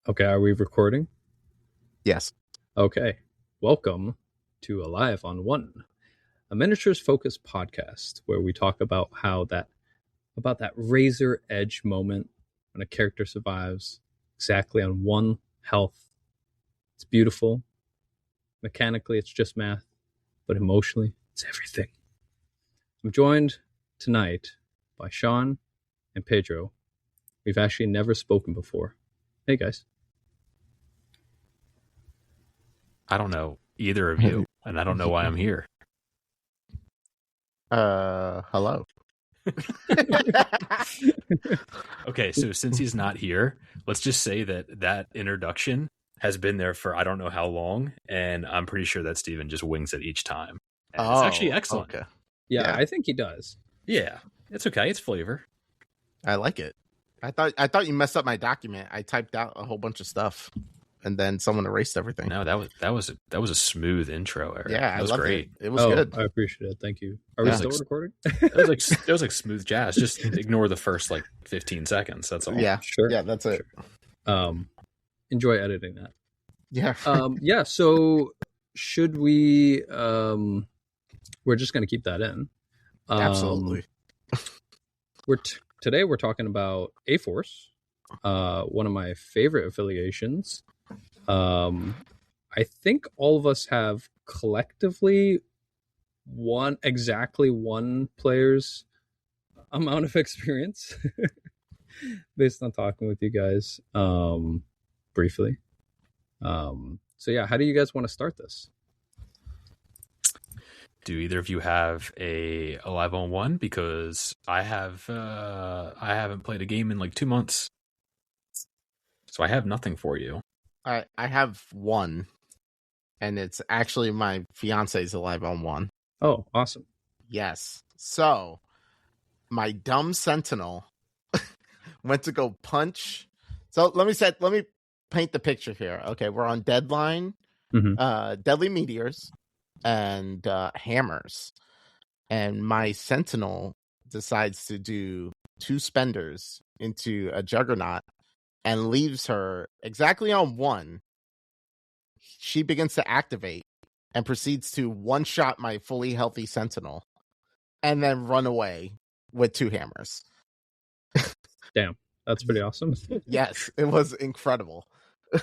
Okay, are we recording? Yes. Okay. Welcome to Alive on One, a miniatures focused podcast where we talk about that razor edge moment when a character survives exactly on one health. It's beautiful. Mechanically, it's just math, but emotionally, it's everything. I'm joined tonight by Sean and Pedro. We've actually never spoken before. Hey, guys. I don't know either of you, and I don't know why I'm here. Hello. Okay, so since he's not here, let's just say that introduction has been there for I don't know how long, and I'm pretty sure that Steven just wings it each time. And it's actually excellent. Okay. Yeah, Yeah. I think he does. Yeah, it's okay. It's flavor. I like it. I thought you messed up my document. I typed out a whole bunch of stuff, and then someone erased everything. No, that was a smooth intro, Eric. Yeah, it was I loved great. It was good. I appreciate it. Thank you. Are we Yeah. still recording? It was like smooth jazz. Just ignore the first 15 seconds. That's all. Yeah, Sure. yeah, that's it. Enjoy editing that. Yeah. Yeah, so should we we're just going to keep that in. Absolutely. Today we're talking about A-Force, one of my favorite affiliations. I think all of us have collectively exactly one player's amount of experience based on talking with you guys briefly. So yeah, how do you guys want to start this? Do either of you have a Alive on One? Because I haven't played a game in like 2 months, so I have nothing for you. I have one, and it's actually my fiance's Alive on One. Oh, awesome. Yes. So my dumb sentinel went to go punch. So let me paint the picture here. Okay, we're on deadline, deadly meteors, and hammers, and my sentinel decides to do 2 spenders into a juggernaut and leaves her exactly on 1. She begins to activate and proceeds to one-shot my fully healthy sentinel and then run away with 2 hammers. Damn, that's pretty awesome. Yes, it was incredible.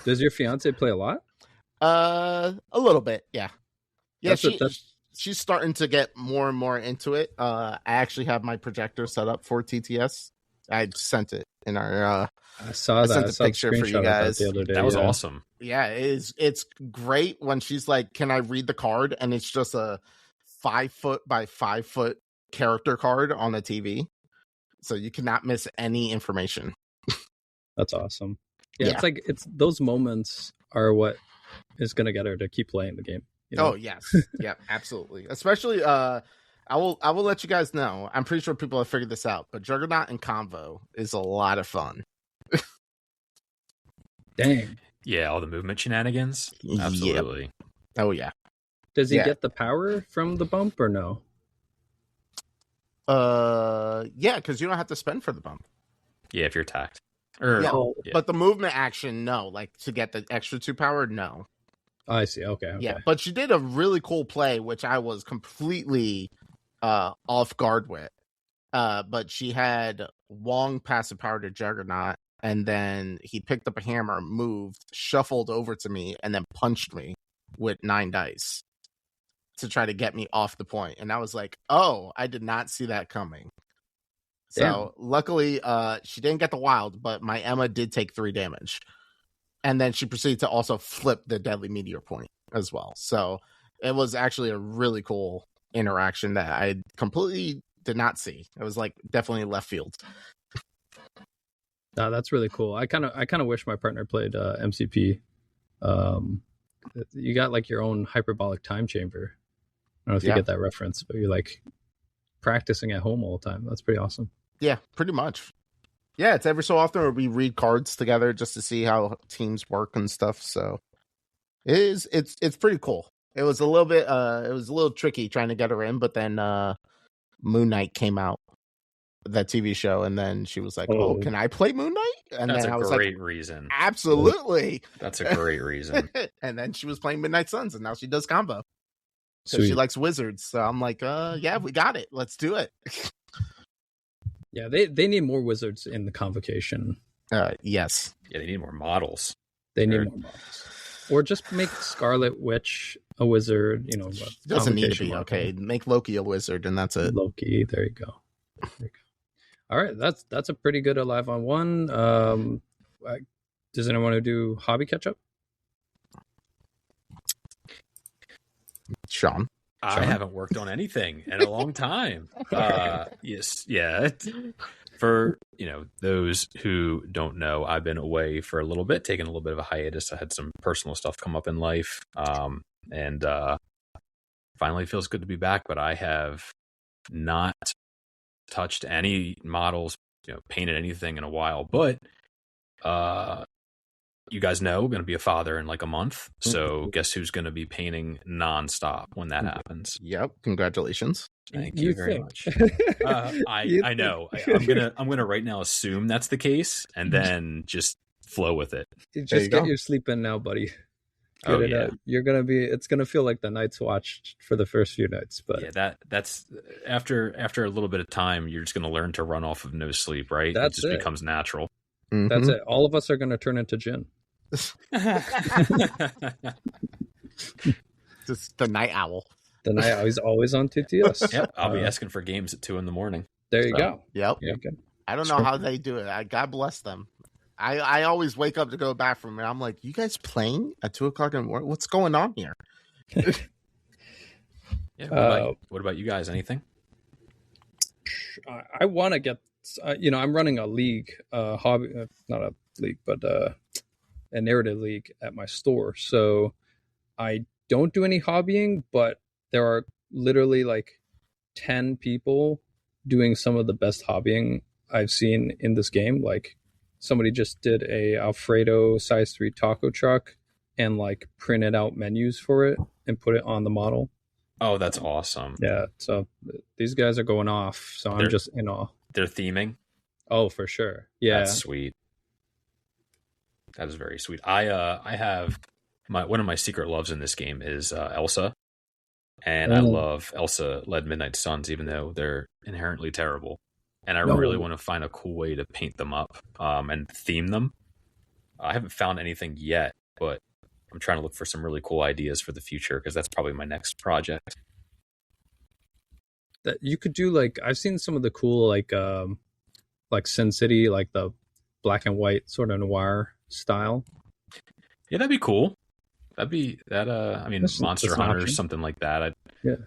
Does your fiance play a lot? A little bit, yeah. Yeah, That's she's starting to get more and more into it. I actually have my projector set up for TTS. I sent it in our I saw that. sent a picture for you guys the other day. That was awesome. Yeah, it's great when she's like, "Can I read the card?" And it's just a 5 foot by 5 foot character card on a TV, so you cannot miss any information. That's awesome. Yeah, it's those moments are what is going to get her to keep playing the game. You know? Oh yes, yeah, absolutely. Especially, I will let you guys know. I'm pretty sure people have figured this out, but Juggernaut and Convo is a lot of fun. Dang. Yeah, all the movement shenanigans. Absolutely. Yep. Oh yeah. Does he get the power from the bump or no? Yeah, because you don't have to spend for the bump. Yeah, if you're attacked. But the movement action, no. Like to get the extra 2 power, no. I see. Okay. Yeah, but she did a really cool play, which I was completely off guard with. But she had Wong passive power to Juggernaut, and then he picked up a hammer, moved, shuffled over to me, and then punched me with 9 dice to try to get me off the point. And I was like, oh, I did not see that coming. So luckily, she didn't get the wild, but my Emma did take 3 damage. And then she proceeded to also flip the deadly meteor point as well. So it was actually a really cool interaction that I completely did not see. It was like definitely left field. No, that's really cool. I kind of wish my partner played MCP. You got like your own hyperbolic time chamber. I don't know if you get that reference, but you're like practicing at home all the time. That's pretty awesome. Yeah, pretty much. Yeah, it's every so often where we read cards together just to see how teams work and stuff. So it's pretty cool. It was a little tricky trying to get her in, but then Moon Knight came out that TV show, and then she was like, "Oh, can I play Moon Knight?" And that's then I was a great like, reason. Absolutely, that's a great reason. And then she was playing Midnight Suns, and now she does combo because she likes wizards. So I'm like, yeah, we got it. Let's do it. Yeah, they need more wizards in the convocation. Yes. Yeah, they need more models. They need more models. Or just make Scarlet Witch a wizard, you know. Doesn't need to be, okay. Make Loki a wizard, and that's it. Loki, there you go. All right, that's a pretty good Alive on One. Does anyone want to do hobby catch-up? Sean? I haven't worked on anything in a long time. Yes, yeah. For those who don't know, I've been away for a little bit, taking a little bit of a hiatus. I had some personal stuff come up in life, and finally feels good to be back. But I have not touched any models, painted anything in a while. But you guys know, I'm going to be a father in like a month. So guess who's going to be painting nonstop when that happens? Yep. Congratulations. Thank you very much. I know. I'm gonna right now assume that's the case, and then just flow with it. Just get your sleep in now, buddy. You're gonna be. It's gonna feel like the Night's Watch for the first few nights, but yeah, that's after a little bit of time, you're just gonna learn to run off of no sleep, right? It just becomes natural. Mm-hmm. That's it. All of us are gonna turn into Jin. Just the night owl. The night owl. He's always on TTS. Yep, I'll be asking for games at 2 a.m. There you go. Yep. I don't know how they do it. God bless them. I always wake up to go back from it. I'm like, you guys playing at 2 o'clock in the morning? What's going on here? Yeah. What about you guys? Anything? I want to get. I'm running a league, hobby, not a league, but a narrative league at my store. So I don't do any hobbying, but there are literally like 10 people doing some of the best hobbying I've seen in this game. Like somebody just did a Alfredo size 3 taco truck and like printed out menus for it and put it on the model. Oh, that's awesome. Yeah. So these guys are going off. So I'm just in awe. They're theming. Oh, for sure. Yeah. That's sweet. That is very sweet. I have one of my secret loves in this game is Elsa. And I love Elsa-led Midnight Suns, even though they're inherently terrible. And I really want to find a cool way to paint them up and theme them. I haven't found anything yet, but I'm trying to look for some really cool ideas for the future because that's probably my next project. That you could do like I've seen some of the cool like Sin City, like the black and white sort of noir style. Yeah, that'd be cool. That'd be that. I mean, Monster Hunter, something like that.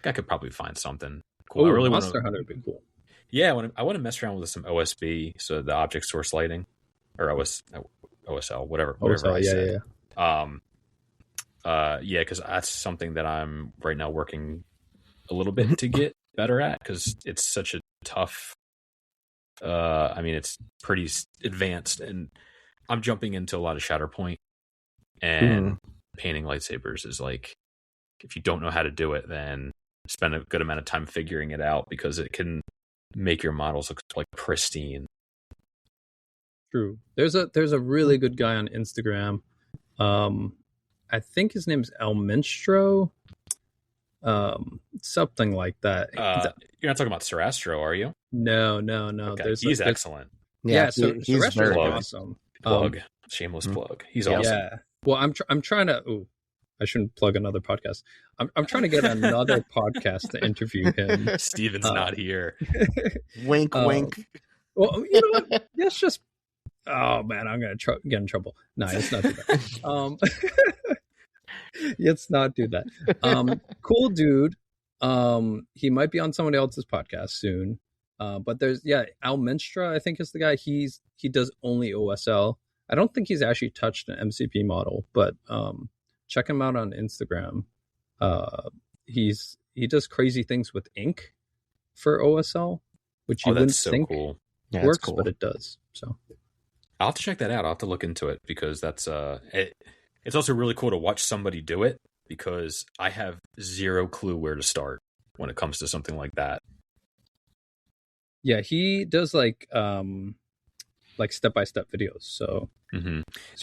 I could probably find something cool. I really Monster Hunter would be cool. Yeah, I want to mess around with some OSB, so the object source lighting, or OSL, whatever I said. Yeah, because that's something that I'm right now working a little bit to get better at because it's such a tough. I mean, it's pretty advanced, and I'm jumping into a lot of Shatterpoint and. Painting lightsabers is like, if you don't know how to do it, then spend a good amount of time figuring it out because it can make your models look like pristine. True. There's a really good guy on Instagram. I think his name's El Minstro. Something like that. You're not talking about Sarastro, are you? No. Okay. He's excellent. Yeah, so Sarastro's awesome. Shameless plug. He's awesome. Yeah. Well, I'm trying to. Ooh, I shouldn't plug another podcast. I'm trying to get another podcast to interview him. Steven's not here. Wink, wink. Well, you know what? Let's just. Oh man, I'm gonna get in trouble. No, let's not do that. Let's not do that. Cool dude. He might be on somebody else's podcast soon. But there's Al Minstra, I think is the guy. He does only OSL. I don't think he's actually touched an MCP model, but check him out on Instagram. He does crazy things with ink for OSL, which you wouldn't think cool. Works, cool. But it does. So I'll have to check that out. I'll have to look into it because that's it's also really cool to watch somebody do it because I have zero clue where to start when it comes to something like that. Yeah, he does like step-by-step videos. So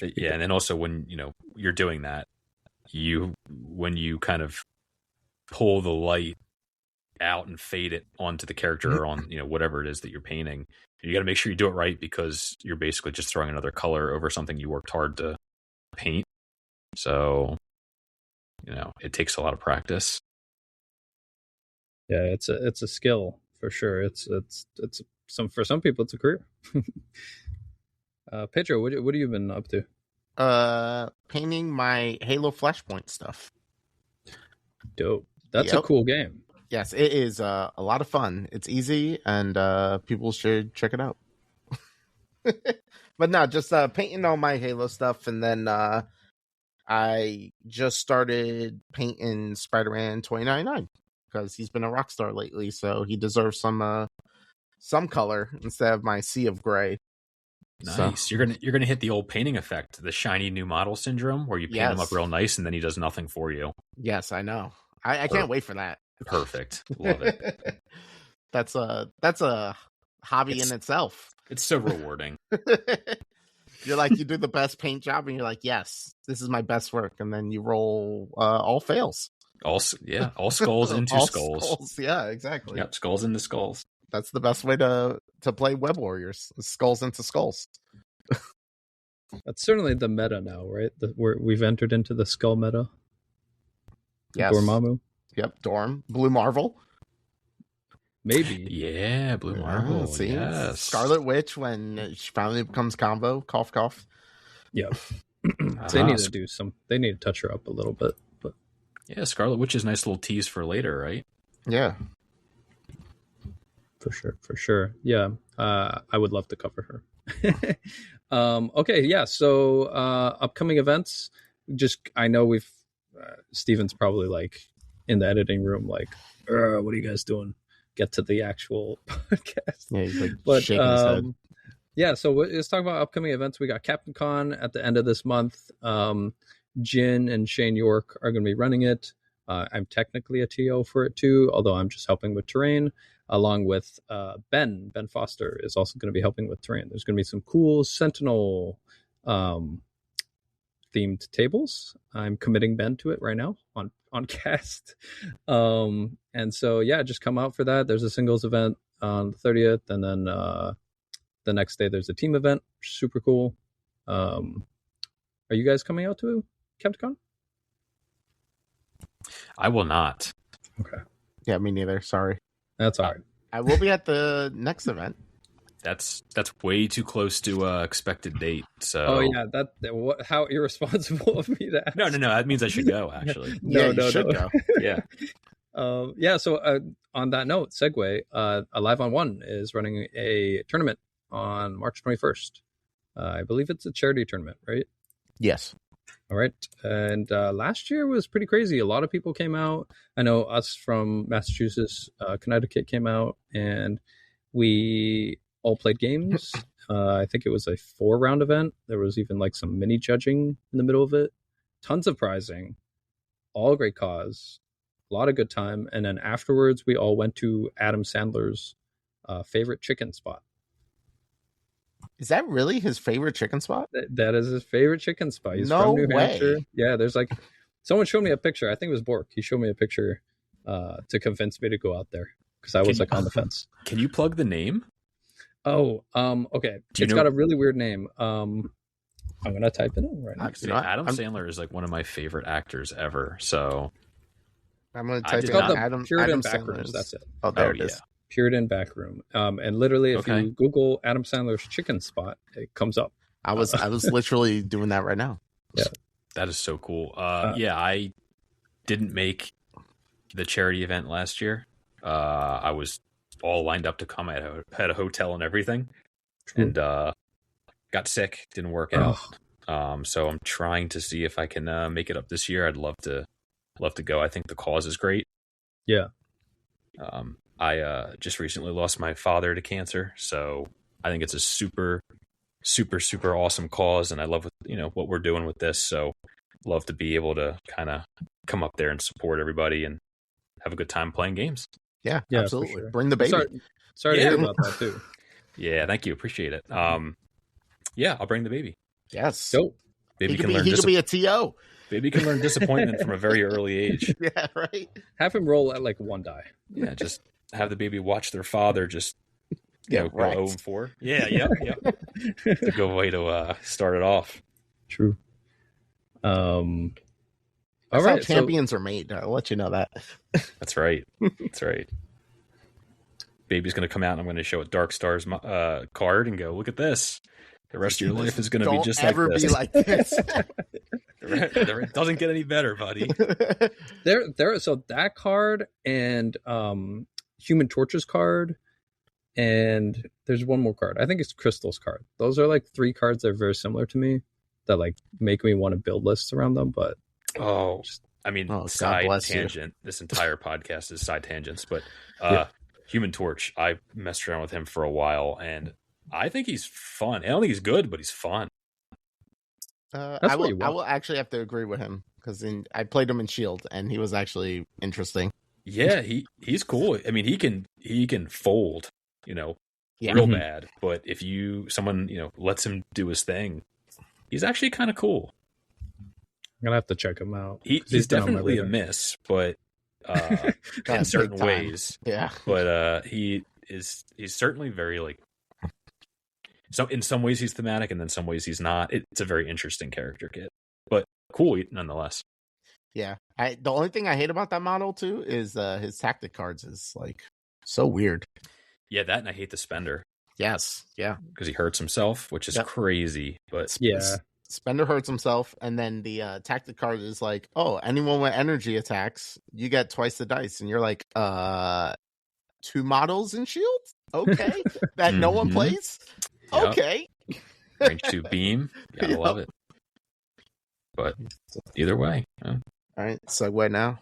yeah, and then also when you're doing that, when you kind of pull the light out and fade it onto the character or on whatever it is that you're painting, you got to make sure you do it right, because you're basically just throwing another color over something you worked hard to paint. So it takes a lot of practice. Yeah, it's a skill for sure. It's for some people it's a career. Pedro, what have you been up to? Painting my Halo Flashpoint stuff. Dope. That's a cool game. Yes, it is a lot of fun. It's easy, and people should check it out. But no, just painting all my Halo stuff, and then I just started painting Spider-Man 2099 because he's been a rock star lately, so he deserves some color instead of my sea of gray. Nice. So, you're gonna hit the old painting effect, the shiny new model syndrome, where you paint him up real nice and then he does nothing for you. Yes, I know. I can't wait for that. Perfect. Love it. That's a hobby in itself. It's so rewarding. You're like, you do the best paint job and you're like, yes, this is my best work, and then you roll all fails. All skulls into skulls. Yeah, exactly. Yep, skulls into skulls. That's the best way to play Web Warriors. Skulls into skulls. That's certainly the meta now, right? We've entered into the skull meta. Yes. Dormammu. Yep, Dorm. Blue Marvel. Maybe. Yeah, Blue Marvel. See? Yes. Scarlet Witch when she finally becomes combo. Cough, cough. Yeah. They need to touch her up a little bit. But yeah, Scarlet Witch is a nice little tease for later, right? Yeah. For sure. Yeah. I would love to cover her. Okay, yeah. So upcoming events. I know Steven's probably like in the editing room, like, what are you guys doing? Get to the actual podcast. Yeah, he's like shaking his head. Yeah, so let's talk about upcoming events. We got CaptainCon at the end of this month. Jin and Shane York are going to be running it. I'm technically a TO for it too, although I'm just helping with terrain, along with Ben Foster is also going to be helping with terrain. There's going to be some cool Sentinel themed tables. I'm committing Ben to it right now on cast. And so yeah, just come out for that. There's a singles event on the 30th, and then the next day there's a team event. Super cool. Are you guys coming out to CaptainCon? I will not. Okay. Yeah, me neither. Sorry. That's all right. I will be at the next event. That's way too close to expected date. So. Oh yeah, how irresponsible of me to ask. No. That means I should go. Actually. No. Go. Yeah. Yeah. So on that note, segue. Alive on One is running a tournament on March 21st. I believe it's a charity tournament, right? Yes. All right. And last year was pretty crazy. A lot of people came out. I know us from Massachusetts, Connecticut came out, and we all played games. I think it was a 4-round event. There was even like some mini judging in the middle of it. Tons of prizing. All great cause. A lot of good time. And then afterwards, we all went to Adam Sandler's favorite chicken spot. Is that really his favorite chicken spot? That is his favorite chicken spot. He's from New Hampshire. Yeah, there's like, someone showed me a picture. I think it was Bork. He showed me a picture to convince me to go out there because I was on the fence. Can you plug the name? Oh, okay. It's got a really weird name. I'm gonna type it in right now. Adam Sandler is like one of my favorite actors ever. So I'm gonna type in Adam Sandler. That's it. Oh, there it is. Puritan Backroom. And literally, if you Google Adam Sandler's chicken spot, it comes up. I was literally doing that right now. Yeah, that is so cool. Yeah, I didn't make the charity event last year. I was all lined up to come. I had a hotel and everything, and got sick. Didn't work out. So I'm trying to see if I can make it up this year. I'd love to go. I think the cause is great. Yeah. I just recently lost my father to cancer, so I think it's a super, super, super awesome cause, and I love what we're doing with this. So love to be able to kind of come up there and support everybody and have a good time playing games. Yeah, absolutely. Sure. Bring the baby. Sorry to hear about that too. Yeah, thank you. Appreciate it. Yeah, I'll bring the baby. Yes. So Baby he could be a TO. Baby can learn disappointment from a very early age. Yeah, right. Have him roll at like 1 die. Yeah, just have the baby watch their father just go 0-4. Yeah, yep. It's a good way to start it off. True. All That's right, how champions are made. I'll let you know that. That's right. That's right. Baby's going to come out and I'm going to show a Dark Stars card and go, look at this. The rest of your life is going to be just like this. Be like this. It doesn't get any better, buddy. So that card and Human Torch's card, and there's one more card. I think it's Crystal's card. Those are like 3 cards that are very similar to me that like make me want to build lists around them. But side tangent. This entire podcast is side tangents, but Human Torch, I messed around with him for a while, and I think he's fun. I don't think he's good, but he's fun. I will actually have to agree with him because I played him in Shield, and he was actually interesting. Yeah, he's cool. I mean, he can fold, real bad. But if someone lets him do his thing, he's actually kind of cool. I'm gonna have to check him out. He's definitely a miss, but in certain ways, yeah. But he's certainly very like. So in some ways he's thematic, and then some ways he's not. It's a very interesting character kit, but cool nonetheless. Yeah, the only thing I hate about that model too is his tactic cards is like so weird. Yeah, that, and I hate the spender. Yes, yeah, because he hurts himself, which is crazy. But yeah, spender hurts himself, and then the tactic card is like, oh, anyone with energy attacks, you get twice the dice, and you're like, 2 models in Shield, okay, that no one plays. Yep. Okay. Range 2 beam. Gotta love it. But either way. All right. Segue now.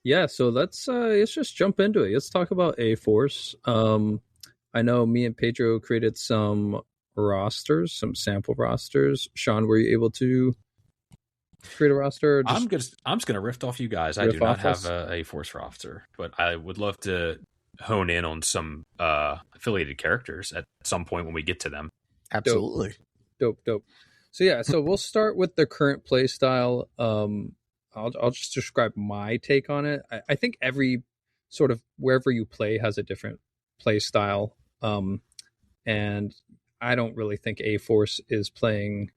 Yeah, so let's just jump into it. Let's talk about A-Force. I know me and Pedro created some rosters, some sample rosters. Sean, were you able to create a roster? I'm just gonna riff off you guys. I do not have a A-Force roster, but I would love to hone in on some affiliated characters at some point when we get to them. Absolutely. Dope. So we'll start with the current play style. I'll just describe my take on it. I think every sort of wherever you play has a different play style. And I don't really think A-Force is playing,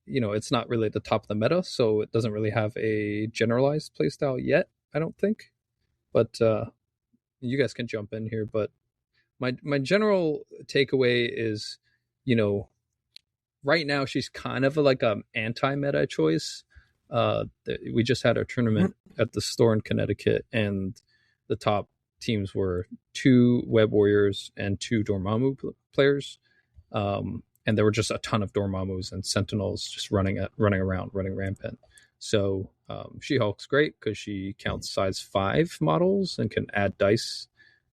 it's not really at the top of the meta, so it doesn't really have a generalized play style yet, I don't think. But you guys can jump in here, but my general takeaway is, right now she's kind of like an anti-meta choice. We just had our tournament at the store in Connecticut, and the top teams were 2 Web Warriors and 2 Dormammu players, and there were just a ton of Dormammus and Sentinels just running around, running rampant. So She-Hulk's great because she counts size 5 models and can add dice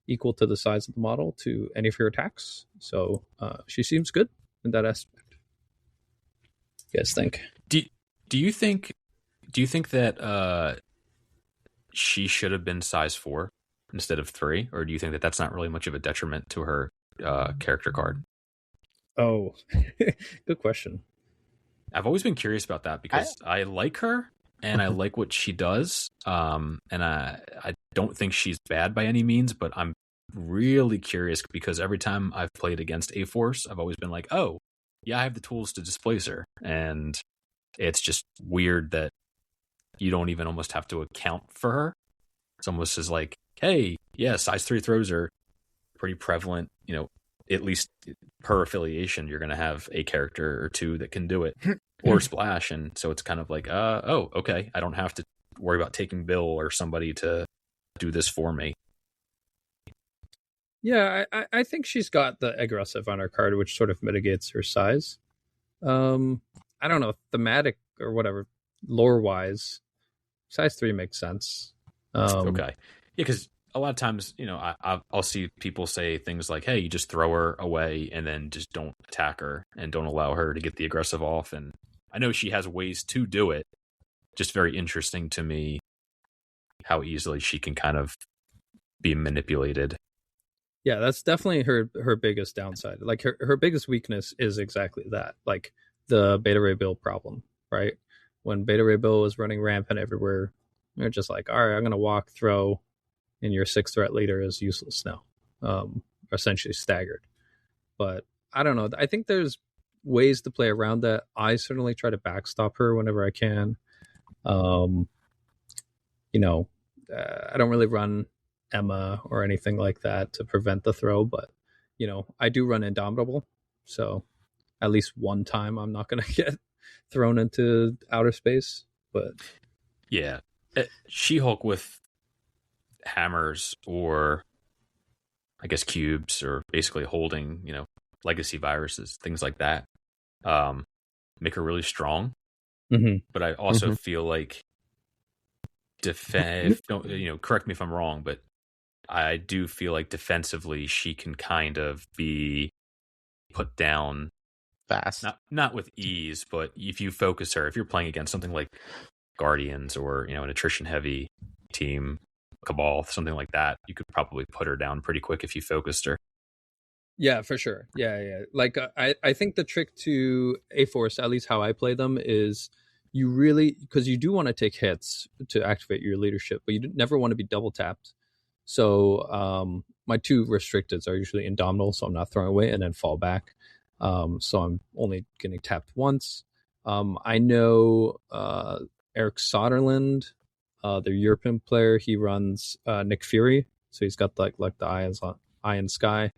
equal to the size of the model to any of her attacks. So she seems good in that aspect. You guys think? Do you think that she should have been size 4 instead of 3, or do you think that that's not really much of a detriment to her character card? Oh, good question. I've always been curious about that because I like her and I like what she does. And I don't think she's bad by any means, but I'm really curious because every time I've played against A-Force, I've always been like, oh, yeah, I have the tools to displace her. And it's just weird that you don't even almost have to account for her. It's almost as like, hey, yeah, size 3 throws are pretty prevalent, at least per affiliation, you're going to have a character or 2 that can do it or splash. And so it's kind of like, oh, okay, I don't have to worry about taking Bill or somebody to do this for me. Yeah, I think she's got the aggressive on her card, which sort of mitigates her size. I don't know, thematic or whatever, lore-wise, size 3 makes sense. Okay. Yeah, because a lot of times, I'll see people say things like, hey, you just throw her away and then just don't attack her and don't allow her to get the aggressive off. And I know she has ways to do it. Just very interesting to me how easily she can kind of be manipulated. Yeah, that's definitely her biggest downside. Like her biggest weakness is exactly that, like the Beta Ray Bill problem, right? When Beta Ray Bill was running rampant everywhere, they're just like, all right, I'm gonna walk, throw, and your 6 threat leader is useless now, essentially staggered. But I don't know. I think there's ways to play around that. I certainly try to backstop her whenever I can. Um, you know, I don't really run Emma or anything like that to prevent the throw, but I do run Indomitable, so at least one time I'm not going to get thrown into outer space. But yeah, She-Hulk with hammers, or I guess cubes, or basically holding legacy viruses, things like that, make her really strong. Mm-hmm. But I also feel like correct me if I'm wrong, but I do feel like defensively she can kind of be put down fast, not with ease, but if you focus her, if you're playing against something like Guardians or an attrition heavy team, Cabal, something like that, you could probably put her down pretty quick if you focused her. Yeah, for sure. Yeah. Like I think the trick to A-Force, at least how I play them, is you really, because you do want to take hits to activate your leadership, but you never want to be double tapped. So my two restricteds are usually Indomitable, so I'm not throwing away, and then fall back. So I'm only getting tapped once. I know Eric Soderland, the European player, he runs Nick Fury, so he's got like the Iron Sky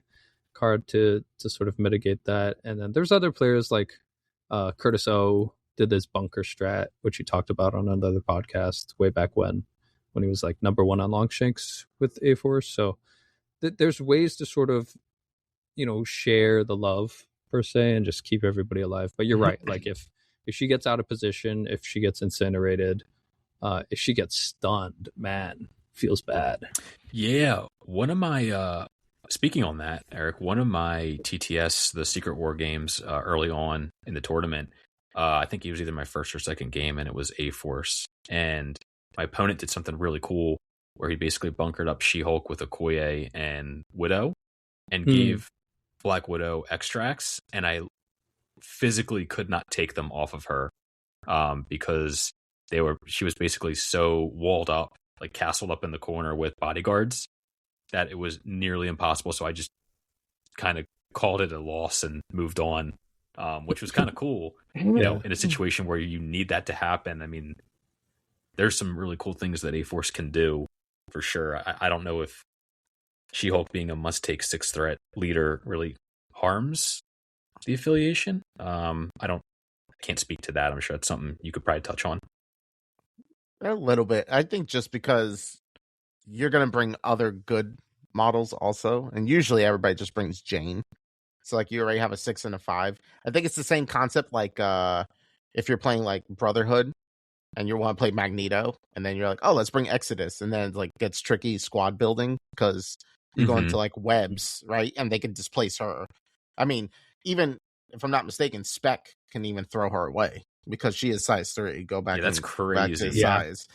card to sort of mitigate that. And then there's other players like Curtis O did this bunker strat, which he talked about on another podcast way back when he was like number one on Longshanks with A-Force. So there's ways to sort of share the love per se and just keep everybody alive. But you're right, like if she gets out of position, if she gets incinerated, if she gets stunned, man, feels bad. Yeah, one of my speaking on that, Eric, one of my TTS, the Secret War games, early on in the tournament, I think it was either my first or second game, and it was A-Force. And my opponent did something really cool where he basically bunkered up She-Hulk with Okoye and Widow and gave Black Widow extracts, and I physically could not take them off of her because she was basically so walled up, like castled up in the corner with bodyguards, that it was nearly impossible. So I just kind of called it a loss and moved on, which was kind of cool, in a situation where you need that to happen. I mean, there's some really cool things that A-Force can do for sure. I don't know if She-Hulk being a must-take 6-threat leader really harms the affiliation. I can't speak to that. I'm sure it's something you could probably touch on. A little bit. I think just because you're going to bring other good models also, and usually everybody just brings Jane. So like you already have a 6 and a 5. I think it's the same concept like if you're playing like Brotherhood and you want to play Magneto, and then you're like, oh, let's bring Exodus, and then it like gets tricky squad building because you go into like webs, right? And they can displace her. I mean, even if I'm not mistaken, Spec can even throw her away because she is size 3. Go back, that's crazy. Back to size.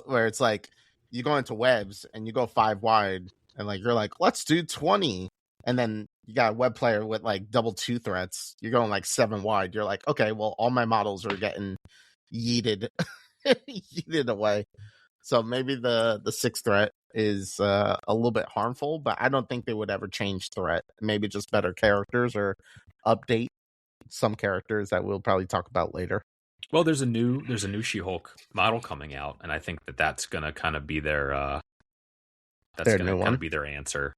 Where it's like you go into webs and you go 5 wide, and like you're like, let's do 20, and then you got a web player with like double 2 threats. You're going like 7 wide. You're like, okay, well, all my models are getting yeeted away. So maybe the 6 threat is a little bit harmful, but I don't think they would ever change threat. Maybe just better characters or update some characters that we'll probably talk about later. Well, there's a new She-Hulk model coming out, and I think that's going to kind of be their be their answer.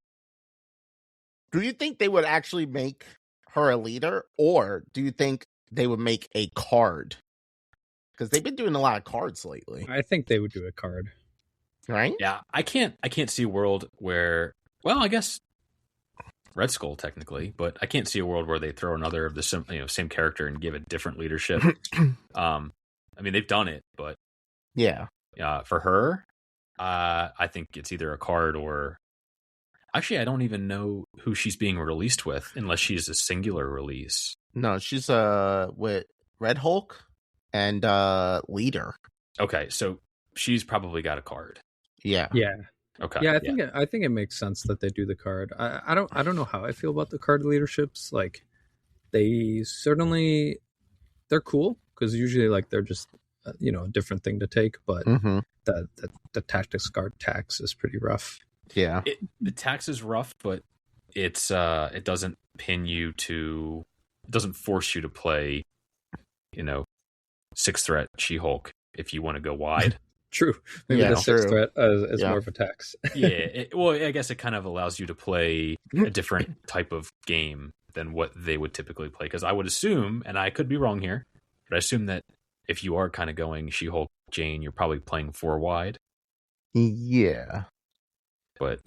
Do you think they would actually make her a leader, or do you think they would make a card? Because they've been doing a lot of cards lately. I think they would do a card. Right? Yeah, I can't see a world where, well, I guess Red Skull technically, but I can't see a world where they throw another of the same character and give it different leadership. I mean, they've done it, but yeah, for her, I think it's either a card or, actually, I don't even know who she's being released with unless she's a singular release. No, she's with Red Hulk and Leader. Okay, so she's probably got a card. Yeah. Okay. Yeah, I think it makes sense that they do the card. I don't know how I feel about the card leaderships. Like they certainly they're cool because usually like they're just a different thing to take, but the tactics card tax is pretty rough. Yeah, the tax is rough, but it doesn't pin you to, it doesn't force you to play, 6-threat She-Hulk if you want to go wide. True. Maybe the 6th threat is more of a tax. Yeah. Well, I guess it kind of allows you to play a different type of game than what they would typically play. Because I would assume, and I could be wrong here, but I assume that if you are kind of going She-Hulk, Jane, you're probably playing 4 wide. Yeah. But,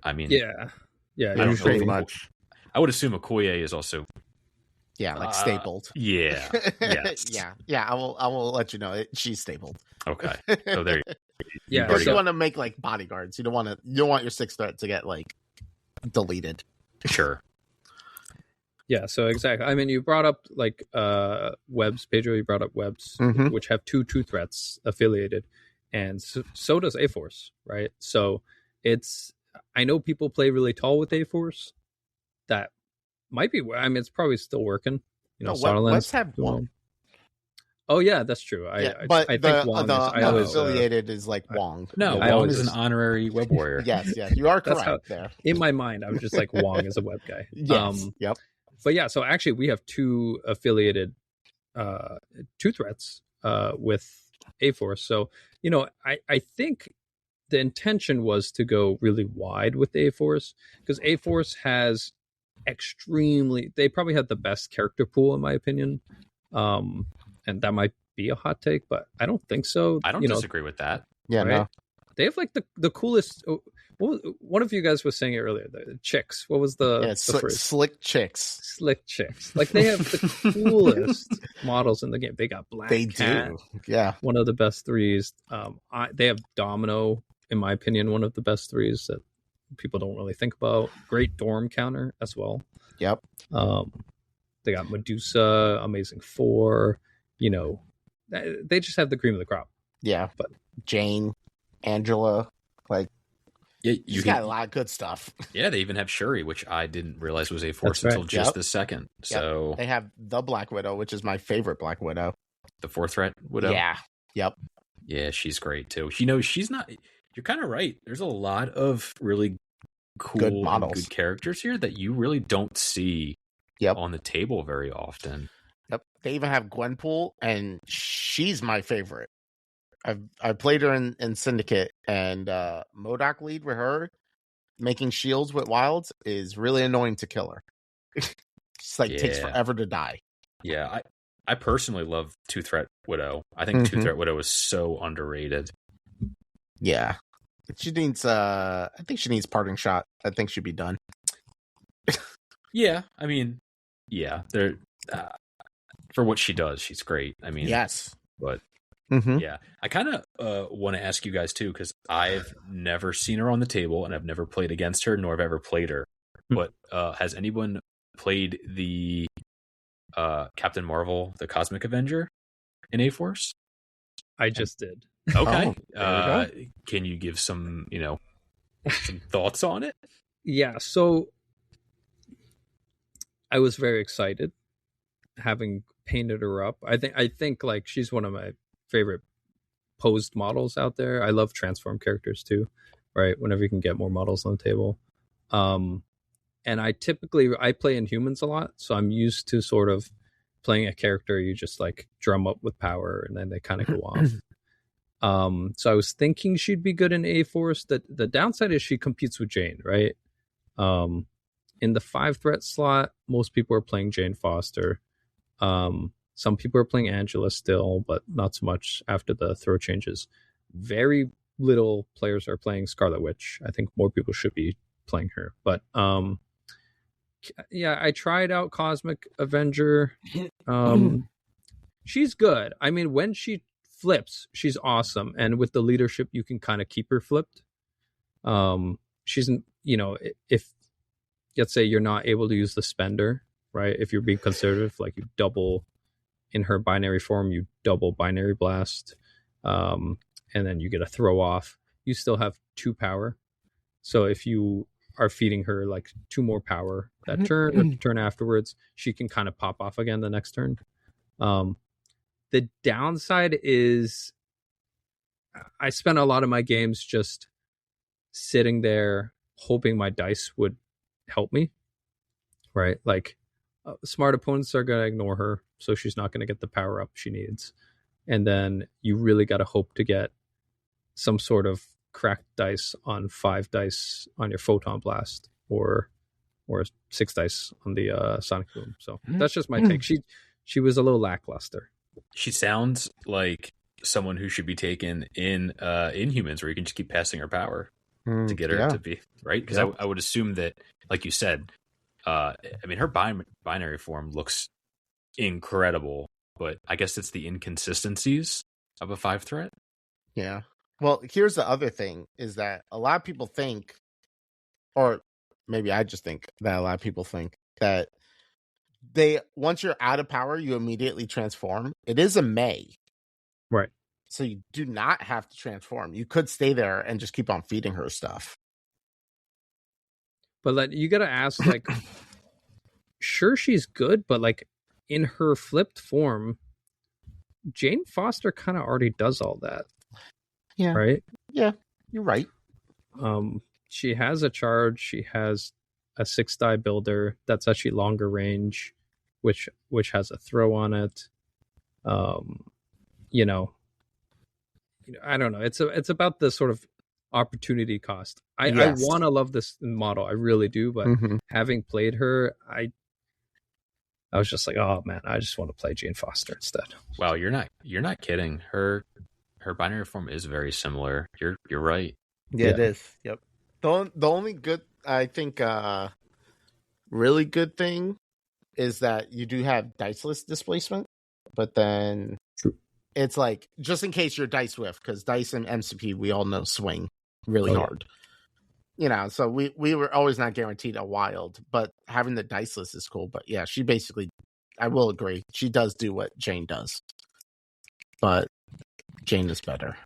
I mean... Yeah, pretty much. I would assume Okoye is also... Yeah, like stapled. Yeah. Yes. Yeah. I will let you know she's stapled. Okay. So there you go. Yeah. Because you want to make like bodyguards. You don't want your 6th threat to get like deleted. Sure. Yeah, so exactly. I mean, you brought up like webs, Pedro. You brought up webs, which have 2 threats affiliated, and so does A-Force, right? So I know people play really tall with A-Force. That might be. I mean, it's probably still working. Webs have 1. Oh yeah, that's true. But I think Wong is affiliated is like Wong. No, Wong is an honorary web warrior. Yes, you are correct there. In my mind, I was just like Wong is a web guy. Yes. Yep. But yeah, so actually we have 2 affiliated 2 threats with A-Force. So, I think the intention was to go really wide with A-Force because A-Force has they probably have the best character pool in my opinion. And that might be a hot take, but I don't think so. I don't disagree with that. Yeah, right? No. They have like the coolest. One of you guys was saying it earlier. The chicks. What was the phrase? Slick chicks. Slick chicks. Like they have the coolest models in the game. They got Black They Cat, do. Yeah. One of the best 3s. They have Domino, in my opinion, one of the best 3s that people don't really think about. Great Dorm counter as well. Yep. They got Medusa, Amazing 4. They just have the cream of the crop. Yeah. But Jane, Angela, like you got a lot of good stuff. Yeah, they even have Shuri, which I didn't realize was A-Force until just this second. So they have the Black Widow, which is my favorite Black Widow. The 4-threat Widow. Yeah. Yep. Yeah, she's great too. She's not. You're kind of right. There's a lot of really cool, good models, good characters here that you really don't see on the table very often. Yep. They even have Gwenpool, and she's my favorite. I played her in Syndicate, and MODOK lead with her making shields with wilds is really annoying to kill her. It's like takes forever to die. Yeah, I personally love 2-threat Widow. I think 2-threat Widow is so underrated. Yeah. She needs I think she needs parting shot. I think she'd be done. Yeah, I mean, yeah, they're for what she does, she's great. I mean, yes. But yeah, I kind of want to ask you guys too, because I've never seen her on the table and I've never played against her, nor have ever played her. But has anyone played the Captain Marvel, the Cosmic Avenger in A-Force? I just did. Okay. Can you give some, some thoughts on it? Yeah. So I was very excited having painted her up. I think like she's one of my favorite posed models out there. I love transform characters too, right? Whenever you can get more models on the table. And I play in humans a lot, so I'm used to sort of playing a character you just like drum up with power and then they kind of go off. So I was thinking she'd be good in A-Force. The downside is she competes with Jane, right? In the 5-threat slot, most people are playing Jane Foster. Some people are playing Angela still, but not so much after the throw changes. Very little players are playing Scarlet Witch. I think more people should be playing her. But yeah, I tried out Cosmic Avenger. She's good. I mean, when she flips, she's awesome. And with the leadership, you can kind of keep her flipped. She's, if let's say you're not able to use the spender, right? If you're being conservative, like you double in her binary form, you double binary blast. And then you get a throw off. you still have 2 power. So if you are feeding her like 2 more power that turn or the turn afterwards, she can kind of pop off again the next turn. The downside is I spent a lot of my games just sitting there hoping my dice would help me, right? Like smart opponents are going to ignore her, so she's not going to get the power up she needs. And then you really got to hope to get some sort of cracked dice on 5 dice on your Photon Blast or 6 dice on the Sonic Boom. So that's just my take. She was a little lackluster. She sounds like someone who should be taken in Inhumans, where you can just keep passing her power to get her to be right. Because I would assume that, like you said, I mean, her binary form looks incredible, but I guess it's the inconsistencies of a 5 threat. Yeah. Well, here's the other thing is that a lot of people think, or maybe I just think that a lot of people think that once you're out of power, you immediately transform. It is a May. Right. So you do not have to transform. You could stay there and just keep on feeding her stuff. But like, you got to ask, like, sure, she's good, but like in her flipped form, Jane Foster kind of already does all that. Yeah. Right? Yeah, you're right. She has a charge. She has a 6-die builder that's actually longer range, which has a throw on it. You know, I don't know. It's about the sort of opportunity cost. I want to love this model. I really do. But having played her, I was just like, oh man, I just want to play Jane Foster instead. Wow, you're not kidding. Her binary form is very similar. You're right. Yeah, it is. Yep. The only good, I think, really good thing is that you do have diceless displacement, but then it's like, just in case you're dice whiff, because dice and MCP, we all know, swing really hard. You know, so we were always not guaranteed a wild, but having the diceless is cool. But yeah, she basically, I will agree, she does do what Jane does, but Jane is better.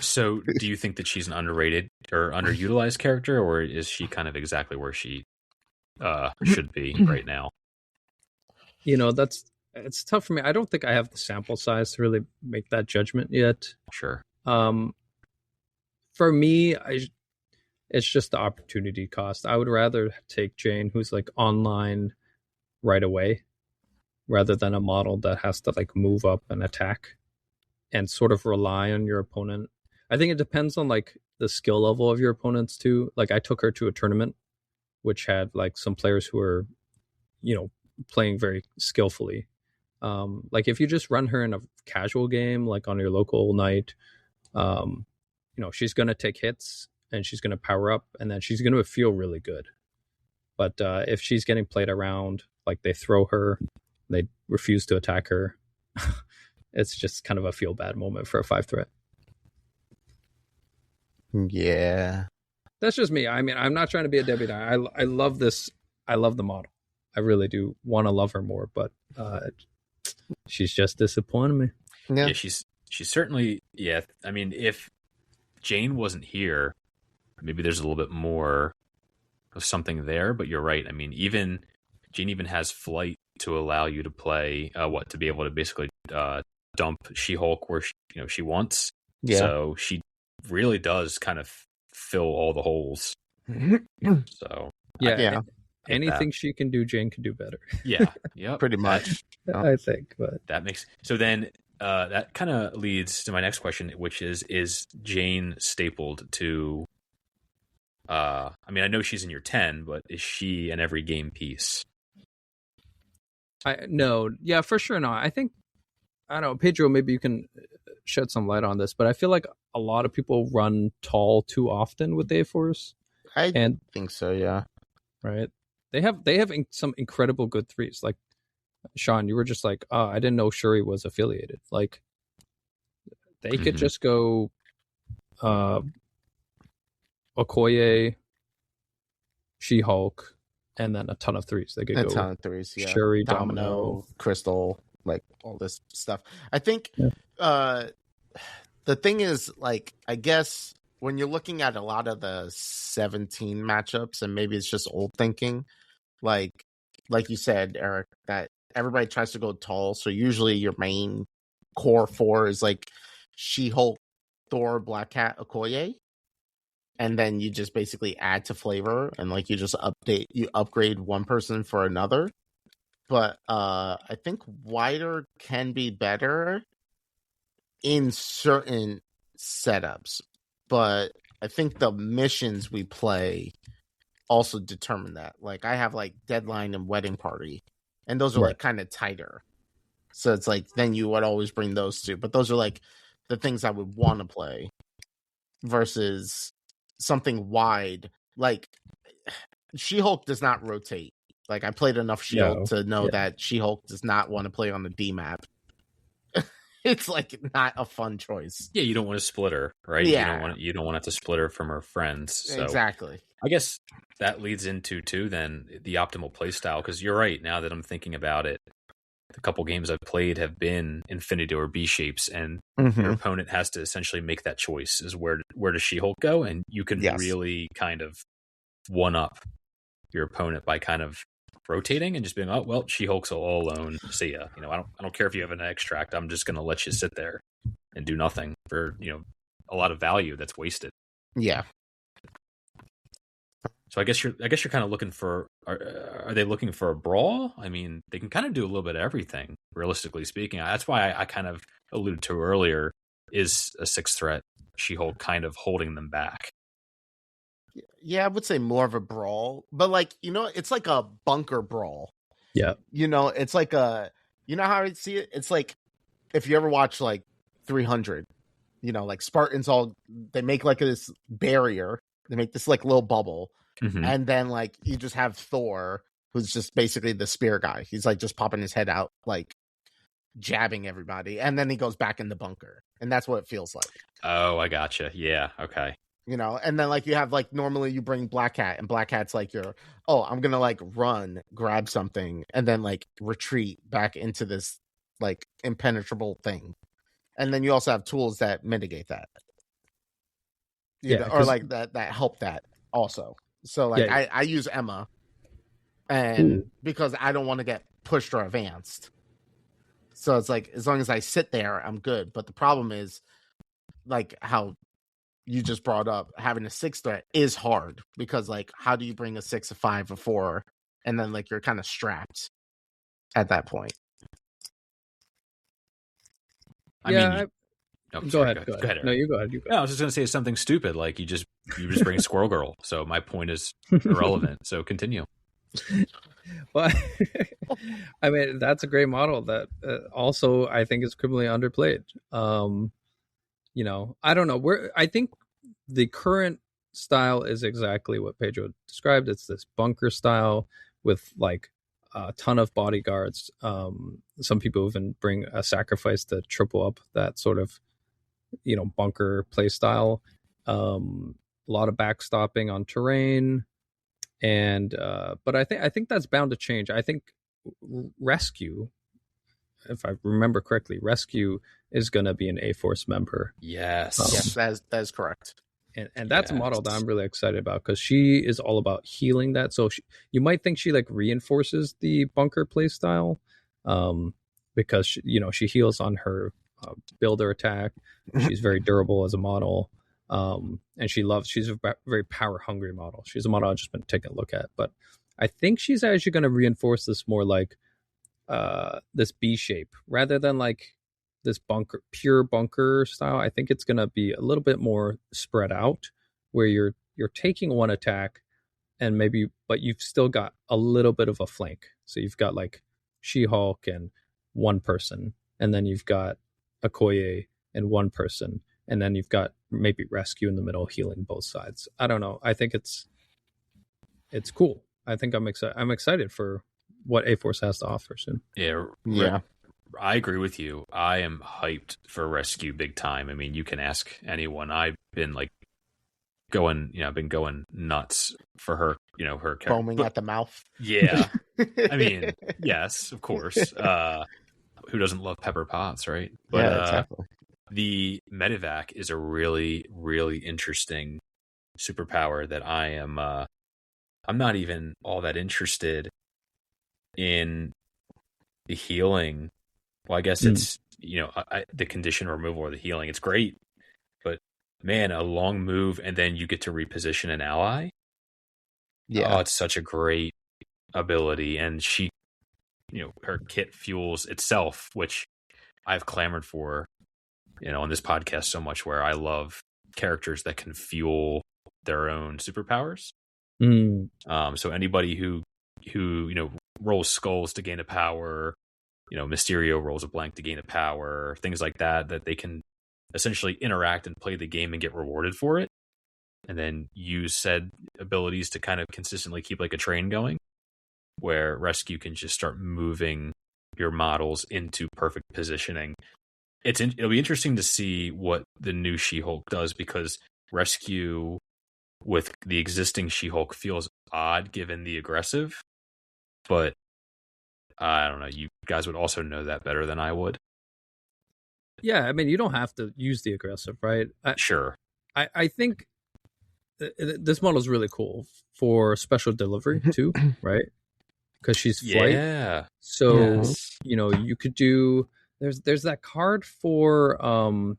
So do you think that she's an underrated or underutilized character, or is she kind of exactly where she should be right now? You know, it's tough for me. I don't think I have the sample size to really make that judgment yet. Sure. For me, it's just the opportunity cost. I would rather take Jane, who's like online right away, rather than a model that has to like move up and attack and sort of rely on your opponent. I think it depends on like the skill level of your opponents too. Like I took her to a tournament which had like some players who were, you know, playing very skillfully. Like if you just run her in a casual game, like on your local night, you know, she's going to take hits and she's going to power up and then she's going to feel really good. But if she's getting played around, like they throw her, they refuse to attack her, it's just kind of a feel bad moment for a 5 threat. Yeah. That's just me. I mean, I'm not trying to be a Debbie Downer. I love this. I love the model. I really do want to love her more, but she's just disappointing me. Yeah, she's certainly, yeah. I mean, if Jane wasn't here, maybe there's a little bit more of something there, but you're right. I mean, Jane even has flight to allow you to play, to be able to basically dump She-Hulk where she wants. Yeah. So she really does kind of fill all the holes. So yeah. Anything she can do, Jane can do better. Yeah, pretty much. I think, but that makes so. Then that kind of leads to my next question, which is Jane stapled to? I mean, I know she's in your 10, but is she an every game piece? No, yeah, for sure not. I think, I don't know, Pedro, maybe you can shed some light on this, but I feel like a lot of people run tall too often with A-Force. I think so, yeah. Right? They have some incredible good threes. Like, Sean, you were just like, I didn't know Shuri was affiliated. Like, they could just go Okoye, She-Hulk, and then a ton of threes. They could go a ton of threes, yeah. Shuri, Domino, Crystal, like all this stuff. I think the thing is, like, I guess when you're looking at a lot of the 17 matchups, and maybe it's just old thinking, like you said, Eric, that everybody tries to go tall. So usually your main core four is like She-Hulk, Thor, Black Cat, Okoye. And then you just basically add to flavor, and like you upgrade one person for another. But I think wider can be better in certain setups. But I think the missions we play also determine that. Like I have like Deadline and Wedding Party, and those are like kind of tighter. So it's like then you would always bring those two. But those are like the things I would want to play versus something wide. Like She-Hulk does not rotate. Like I played enough Shield to know that She-Hulk does not want to play on the D map. It's like not a fun choice. Yeah, you don't want to split her, right? Yeah. You don't want it to split her from her friends. So exactly. I guess that leads into too then the optimal play style, because you're right. Now that I'm thinking about it, the couple games I've played have been Infinity or B shapes, and your opponent has to essentially make that choice: is where does She-Hulk go? And you can really kind of one up your opponent by kind of rotating and just being, oh well, She-Hulk's all alone. See ya. I don't care if you have an extract. I'm just going to let you sit there and do nothing for a lot of value that's wasted. Yeah. So I guess you're kind of looking for. Are they looking for a brawl? I mean, they can kind of do a little bit of everything, realistically speaking. That's why I kind of alluded to earlier, is a 6 threat She-Hulk kind of holding them back. Yeah, I would say more of a brawl, but like it's like a bunker brawl. Yeah, it's like how I see it. It's like if you ever watch like 300, like Spartans they make like this barrier. They make this like little bubble. And then like you just have Thor, who's just basically the spear guy. He's like just popping his head out, like jabbing everybody, and then he goes back in the bunker, and that's what it feels like. Oh, I gotcha. Yeah, okay. And then like you have like normally you bring Black Cat, and Black Cat's like I'm gonna like run, grab something, and then like retreat back into this like impenetrable thing, and then you also have tools that mitigate that, or like that help that also. So like I use Emma, and because I don't want to get pushed or advanced, so it's like as long as I sit there, I'm good. But the problem is like how you just brought up, having a 6 threat is hard, because like how do you bring a 6, a 5, a 4, and then like you're kind of strapped at that point. Go ahead. Go ahead. No, you go ahead. No, I was just going to say something stupid, like you just bring Squirrel Girl. So my point is irrelevant. So continue. Well, I mean, that's a great model that also I think is criminally underplayed. I don't know. I think the current style is exactly what Pedro described. It's this bunker style with like a ton of bodyguards. Some people even bring a sacrifice to triple up that sort of bunker play style. A lot of backstopping on terrain, and but I think that's bound to change. I think rescue, if I remember correctly, rescue is going to be an A-Force member. Yes, that is correct. And that's a model that I'm really excited about, because she is all about healing that. So you might think she like reinforces the bunker play style, because she heals on her builder attack. She's very durable as a model, and she's a very power hungry model. She's a model I've just been taking a look at, but I think she's actually going to reinforce this more like this B shape rather than like this pure bunker style. I think it's going to be a little bit more spread out, where you're taking one attack but you've still got a little bit of a flank. So you've got like She-Hulk and one person, and then you've got Okoye and one person, and then you've got maybe rescue in the middle, healing both sides. I don't know. I think it's cool. I think I'm excited for what A-Force has to offer soon. Yeah. I agree with you. I am hyped for rescue big time. I mean, you can ask anyone. I've been like going nuts for her, her character. Foaming at the mouth. Yeah. I mean, yes, of course. Who doesn't love Pepper Potts, right? But, yeah, exactly. the medevac is a really, really interesting superpower that I'm not even all that interested in the healing. Well, I guess it's, the condition removal or the healing. It's great, but man, a long move and then you get to reposition an ally. Yeah. Oh, it's such a great ability. And she, her kit fuels itself, which I've clamored for, on this podcast so much, where I love characters that can fuel their own superpowers. So anybody who rolls skulls to gain a power, Mysterio rolls a blank to gain a power, things like that they can essentially interact and play the game and get rewarded for it, and then use said abilities to kind of consistently keep like a train going, where Rescue can just start moving your models into perfect positioning. It'll be interesting to see what the new She-Hulk does, because Rescue with the existing She-Hulk feels odd given the aggressive, but I don't know. You guys would also know that better than I would. Yeah, I mean, you don't have to use the aggressive, right? Sure. I think this model is really cool for special delivery too, right? Because she's flight. Yeah. So, you could do... There's that card for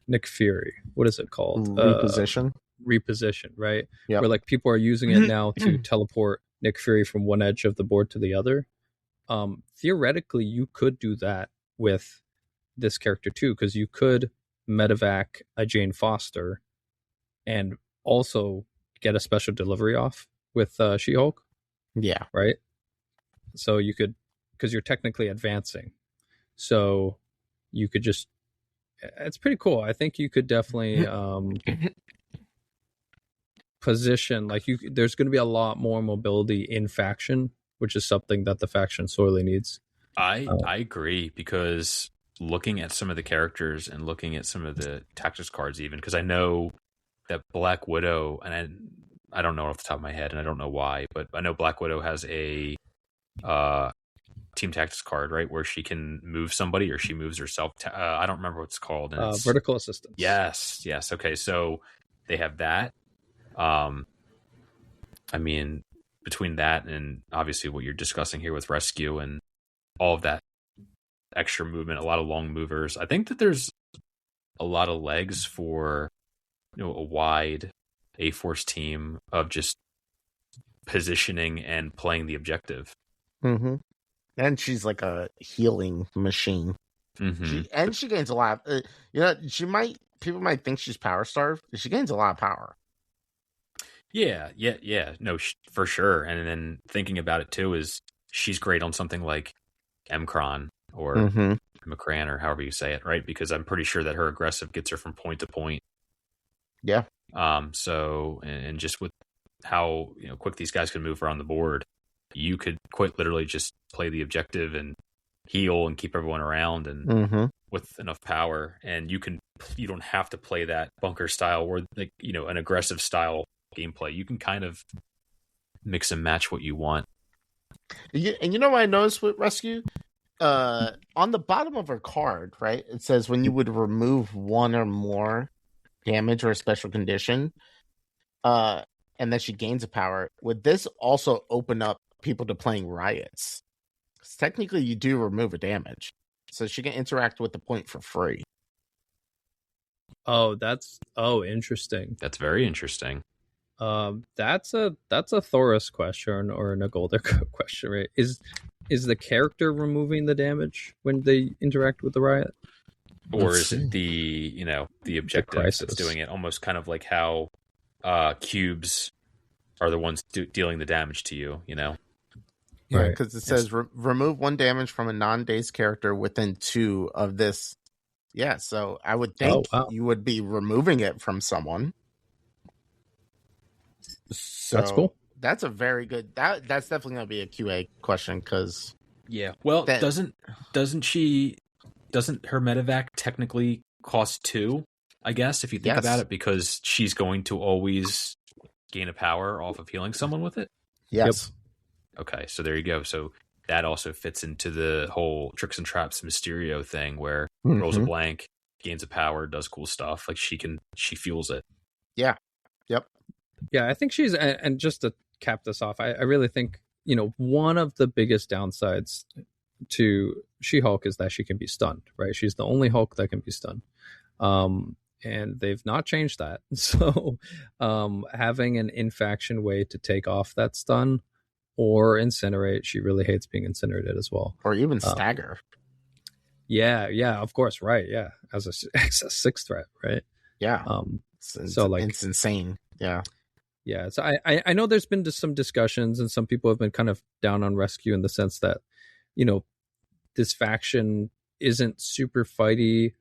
Nick Fury. What is it called? Reposition, right? Yep. Where like people are using it now to teleport Nick Fury from one edge of the board to the other. Theoretically, you could do that with this character too, because you could medevac a Jane Foster and also get a special delivery off with She-Hulk. Yeah. Right? So you could, because you're technically advancing. So you could just... It's pretty cool. I think you could definitely position, like there's going to be a lot more mobility in faction, which is something that the faction sorely needs. I agree, because looking at some of the characters and looking at some of the tactics cards, even because I know that Black Widow, and I don't know off the top of my head, and I don't know why, but I know Black Widow has a team tactics card, right, where she can move somebody or she moves herself. I don't remember what it's called. And it's vertical assistance. Yes. Okay, so they have that. I mean, between that and obviously what you're discussing here with Rescue and all of that extra movement, a lot of long movers, I think that there's a lot of legs for a wide A-Force team of just positioning and playing the objective. Mm-hmm. And she's like a healing machine. Mm-hmm. She gains a lot. People might think she's power starved. She gains a lot of power. Yeah. No, for sure. And then thinking about it too is she's great on something like Mcron or Macran or however you say it, right? Because I'm pretty sure that her aggressive gets her from point to point. Yeah. So, and just with how quick these guys can move around the board, you could quite literally just play the objective and heal and keep everyone around and with enough power. And you don't have to play that bunker style or like, an aggressive style gameplay. You can kind of mix and match what you want. And what I noticed with Rescue? On the bottom of her card, right, it says when you would remove one or more damage or a special condition, and then she gains a power. Would this also open up people to playing riots? Because technically you do remove a damage, so she can interact with the point for free. Interesting. That's very interesting. That's a Thoris question or a Nagolder question, right? Is the character removing the damage when they interact with the riot, or is it the objective that's doing it? Almost kind of like how cubes are the ones dealing the damage to you. Yeah, because it says remove one damage from a non-dazed character within 2 of this. Yeah, so I would think you would be removing it from someone. So that's cool. That's a very good. That's definitely going to be a QA question because. Yeah. Well, doesn't her medevac technically cost 2? I guess if you think about it, because she's going to always gain a power off of healing someone with it. Yes. Yep. Okay, so there you go. So that also fits into the whole tricks and traps Mysterio thing, where rolls a blank, gains a power, does cool stuff. Like she fuels it. Yeah. Yep. Yeah, I think she's, and just to cap this off, I really think, one of the biggest downsides to She-Hulk is that she can be stunned, right? She's the only Hulk that can be stunned. And they've not changed that. So having an in-faction way to take off that stun or incinerate, she really hates being incinerated as well. Or even stagger. Yeah, of course, right, yeah. As a 6 threat, right? Yeah. It's insane. Yeah, so I know there's been some discussions, and some people have been kind of down on Rescue in the sense that, this faction isn't super fighty,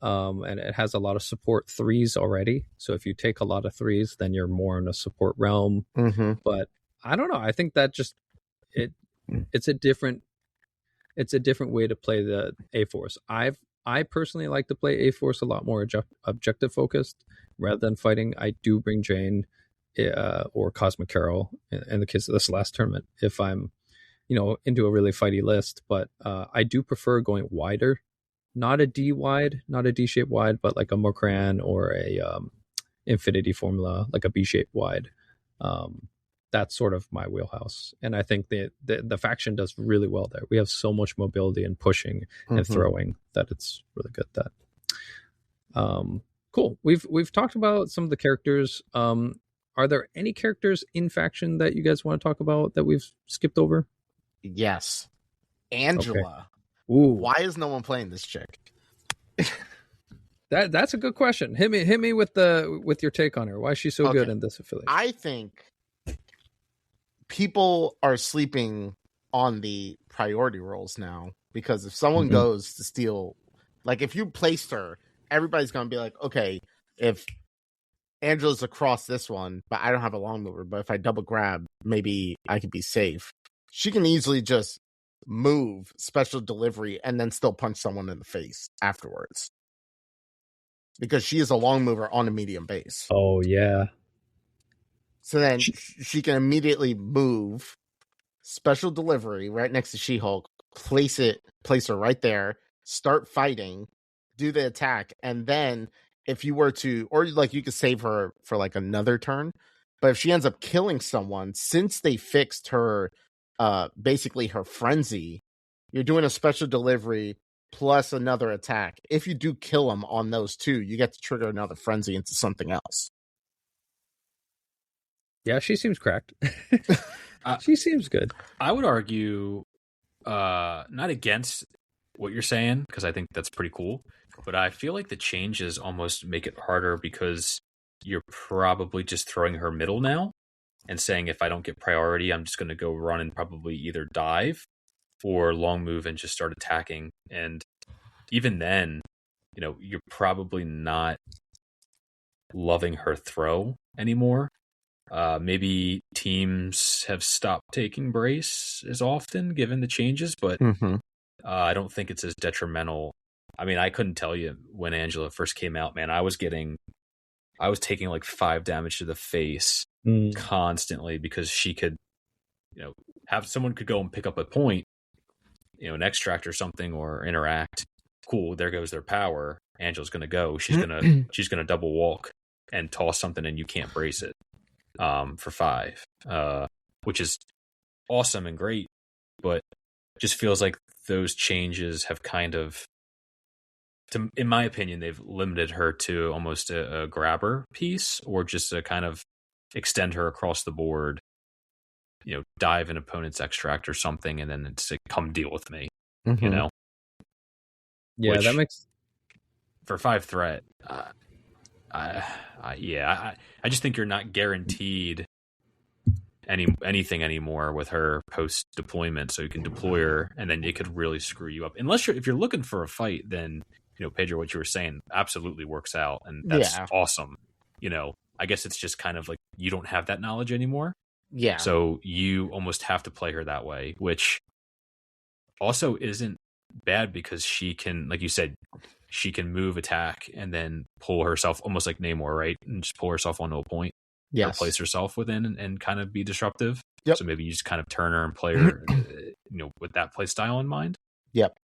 and it has a lot of support 3s already. So if you take a lot of 3s, then you're more in a support realm. Mm-hmm. But I don't know. I think that just it's a different way to play the A-Force. I personally like to play A-Force a lot more objective focused rather than fighting. I do bring Jane or Cosmic Carol in the case of this last tournament if I'm into a really fighty list, but I do prefer going wider, not a D wide, not a D shape wide, but like a Mokran or a Infinity Formula, like a B shape wide. That's sort of my wheelhouse, and I think the faction does really well there. We have so much mobility and pushing and throwing that it's really good at that. Cool. We've talked about some of the characters. Are there any characters in faction that you guys want to talk about that we've skipped over? Yes. Angela. Okay. Ooh. Why is no one playing this chick? That's a good question. Hit me with your take on her. Why is she so good in this affiliation? I think people are sleeping on the priority roles now, because if someone goes to steal, like if you placed her, everybody's gonna be like, okay, if Angela's across this one, but I don't have a long mover, but if I double grab, maybe I could be safe. She can easily just move, special delivery, and then still punch someone in the face afterwards, because she is a long mover on a medium base. Oh yeah. So then she can immediately move, special delivery right next to She-Hulk, place her right there, start fighting, do the attack, and then if you were to, or like you could save her for like another turn, but if she ends up killing someone, since they fixed her, basically her frenzy, you're doing a special delivery plus another attack. If you do kill them on those two, you get to trigger another frenzy into something else. Yeah, she seems cracked. She seems good. I would argue not against what you're saying, because I think that's pretty cool, but I feel like the changes almost make it harder, because you're probably just throwing her middle now and saying, if I don't get priority, I'm just going to go run and probably either dive or long move and just start attacking. And even then, you're probably not loving her throw anymore. Maybe teams have stopped taking brace as often given the changes, but I don't think it's as detrimental. I mean, I couldn't tell you when Angela first came out, man. I was taking like 5 damage to the face constantly, because she could, have someone could go and pick up a point, an extract or something, or interact. Cool, there goes their power. Angela's gonna go. She's gonna double walk and toss something, and you can't brace it for 5, which is awesome and great, but just feels like those changes have kind of, in my opinion, they've limited her to almost a grabber piece, or just a kind of extend her across the board, dive an opponent's extract or something, and then it's like, come deal with me, Yeah, which, that makes, for 5 threat. I just think you're not guaranteed anything anymore with her post deployment. So you can deploy her, and then it could really screw you up. If you're looking for a fight, then Pedro, what you were saying absolutely works out, and that's awesome. I guess it's just kind of like you don't have that knowledge anymore. Yeah. So you almost have to play her that way, which also isn't bad, because she can, like you said, she can move, attack, and then pull herself, almost like Namor, right? And just pull herself onto a point. Or place herself within and kind of be disruptive. Yep. So maybe you just kind of turn her and play her, with that play style in mind. Yep.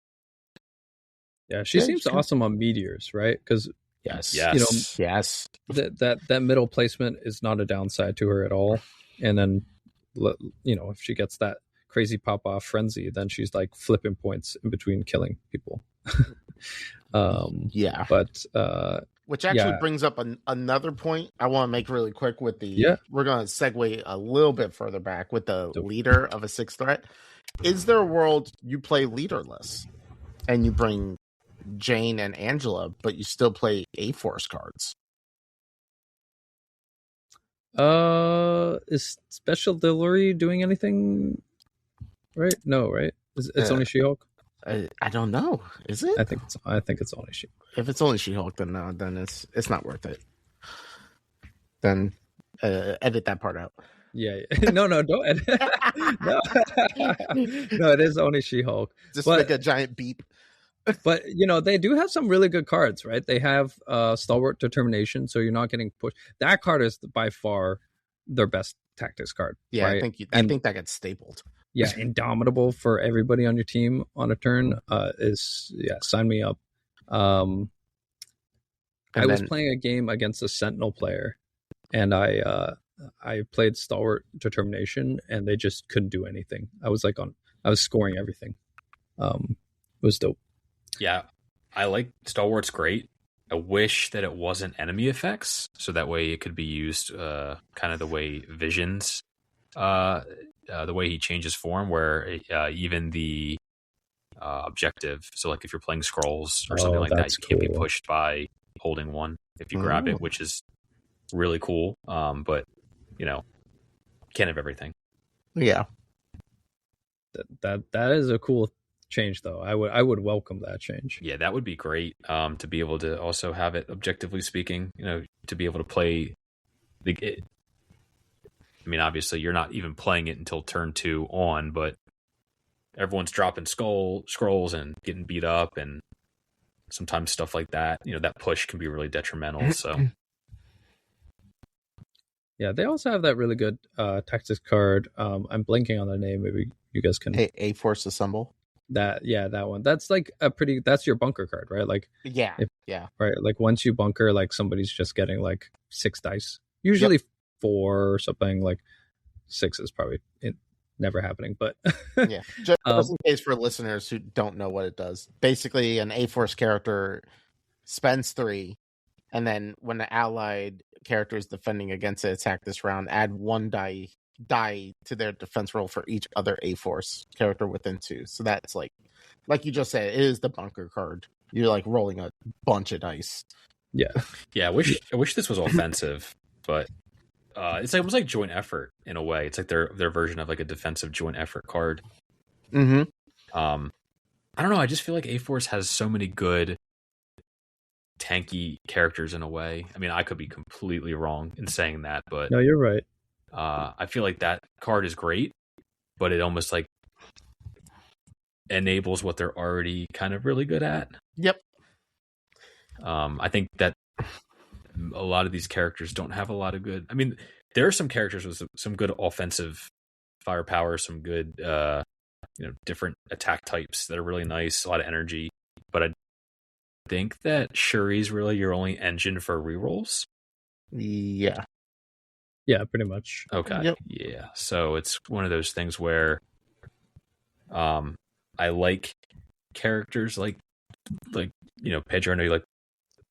Yeah, she seems awesome on meteors, right? Because yes, that middle placement is not a downside to her at all. And then, if she gets that crazy pop off frenzy, then she's like flipping points in between killing people. But which actually brings up another point I want to make really quick with the. We're going to segue a little bit further back with the leader of a 6th threat. Is there a world you play leaderless and you bring Jane and Angela, but you still play A-Force cards? Is Special Delivery doing anything? Right? No, right? It's only She-Hulk. I don't know. Is it? I think it's only She. If it's only She-Hulk, then no, then it's not worth it. Then edit that part out. Yeah. No, don't edit. No, it is only She-Hulk. Just like a giant beep. But they do have some really good cards, right? They have Stalwart Determination, so you're not getting pushed. That card is by far their best tactics card. Yeah, right? I think that gets stapled. Yeah, Indomitable for everybody on your team on a turn sign me up. I was playing a game against a Sentinel player, and I played Stalwart Determination, and they just couldn't do anything. I was scoring everything. It was dope. Yeah, I like Stalwart's great. I wish that it wasn't enemy effects, so that way it could be used kind of the way Visions, the way he changes form, where even the objective, so like if you're playing scrolls or something like that, you can't be pushed by holding one if you grab it, which is really cool. But can't have everything. Yeah, that is a cool change, though. I would welcome that change. Yeah, that would be great. To be able to also have it, objectively speaking, to be able to play I mean, obviously, you're not even playing it until turn 2 on, but everyone's dropping scrolls and getting beat up, and sometimes stuff like that. That push can be really detrimental. So, yeah, they also have that really good tactics card. I'm blanking on the name. Maybe you guys can. A-Force Assemble. That one. That's like that's your bunker card, right? Like right. Like once you bunker, like somebody's just getting like 6 dice, usually 4 or something. Like 6 is probably never happening, but yeah. Just in case for listeners who don't know what it does, basically an A-Force character spends 3, and then when the allied character is defending against an attack this round, add 1 die to their defense roll for each other A-Force character within 2. So that's like you just said, it is the bunker card. You're like rolling a bunch of dice. Yeah. I wish this was offensive, but it's almost like joint effort in a way. It's like their version of like a defensive joint effort card. Mm-hmm. I don't know. I just feel like A-Force has so many good tanky characters in a way. I mean, I could be completely wrong in saying that, but no, you're right. I feel like that card is great, but it almost like enables what they're already kind of really good at. Yep. I think that a lot of these characters don't have a lot of good. I mean, there are some characters with some good offensive firepower, some good, different attack types that are really nice, a lot of energy. But I think that Shuri's really your only engine for rerolls. Yeah. Yeah, pretty much. Okay. Yep. Yeah. So it's one of those things where I like characters like Pedro. I know you like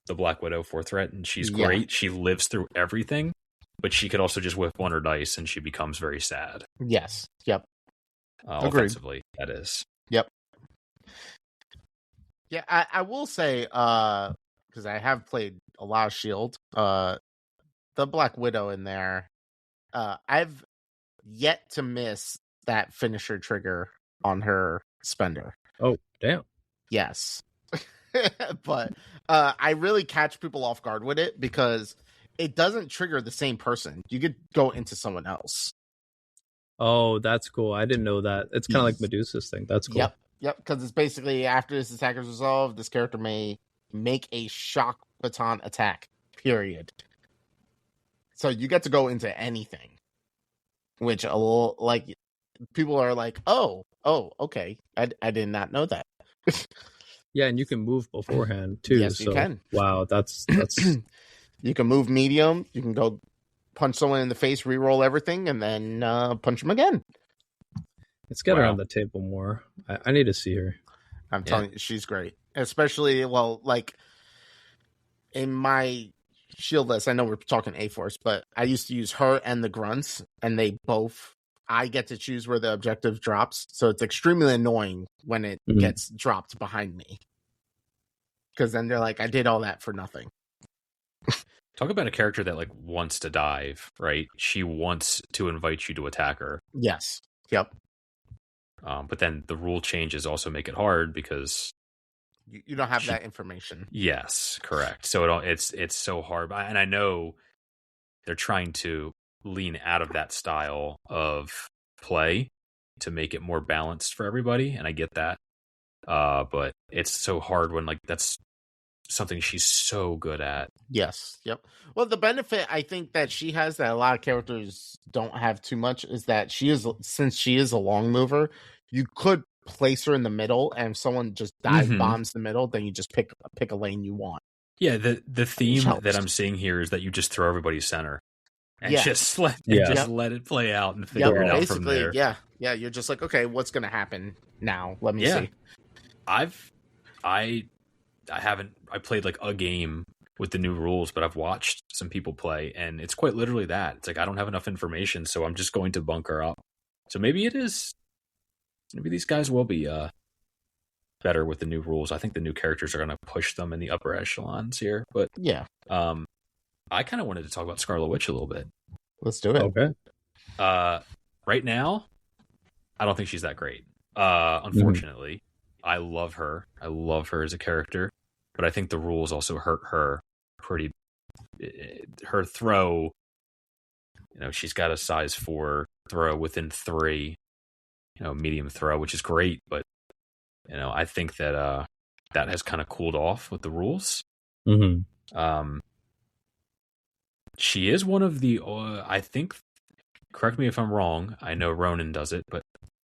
the Black Widow 4th threat, and she's great. Yeah. She lives through everything, but she could also just whip on her dice and she becomes very sad. Yes. Yep. Offensively, that is. Yep. Yeah, I will say, because I have played a lot of Shield, the Black Widow in there, I've yet to miss that finisher trigger on her spender. Oh, damn. Yes. But I really catch people off guard with it because it doesn't trigger the same person. You could go into someone else. Oh, that's cool. I didn't know that. It's kind of like Medusa's thing. That's cool. Yep. Because it's basically after this attack is resolved, this character may make a shock baton attack, period. So you get to go into anything, which people are like, oh, okay. I did not know that. Yeah, and you can move beforehand too. Yes, you can. Wow, that's You can move medium. You can go punch someone in the face, reroll everything, and then punch them again. Let's get her on the table more. I need to see her. I'm telling you, she's great. Especially, like in my shield list, I know we're talking A-Force, but I used to use her and the grunts, and I get to choose where the objective drops. So it's extremely annoying when it gets dropped behind me. Because then they're like, I did all that for nothing. Talk about a character that like wants to dive, right? She wants to invite you to attack her. Yes. Yep. But then the rule changes also make it hard because you don't have that information. Yes, correct. So it's so hard, and I know they're trying to lean out of that style of play to make it more balanced for everybody, and I get that. But it's so hard when like that's something she's so good at. Yes. Yep. Well, the benefit I think that she has that a lot of characters don't have too much is that since she is a long mover, you could place her in the middle, and if someone just dive bombs the middle, then you just pick a lane you want. Yeah, the theme that I'm seeing here is that you just throw everybody center and just let it play out and figure it out from there. Yeah, you're just like, okay, what's gonna happen now? Let me see. I played like a game with the new rules, but I've watched some people play, and it's quite literally that. It's like I don't have enough information, so I'm just going to bunker up. So maybe these guys will be better with the new rules. I think the new characters are going to push them in the upper echelons here. But I kind of wanted to talk about Scarlet Witch a little bit. Let's do it. Okay. Right now, I don't think she's that great. Unfortunately, I love her. I love her as a character, but I think the rules also hurt her pretty. Her throw, she's got a size 4 throw within 3. Medium throw, which is great, but I think that that has kind of cooled off with the rules. She is one of the I think, correct me if I'm wrong, I know Ronan does it, but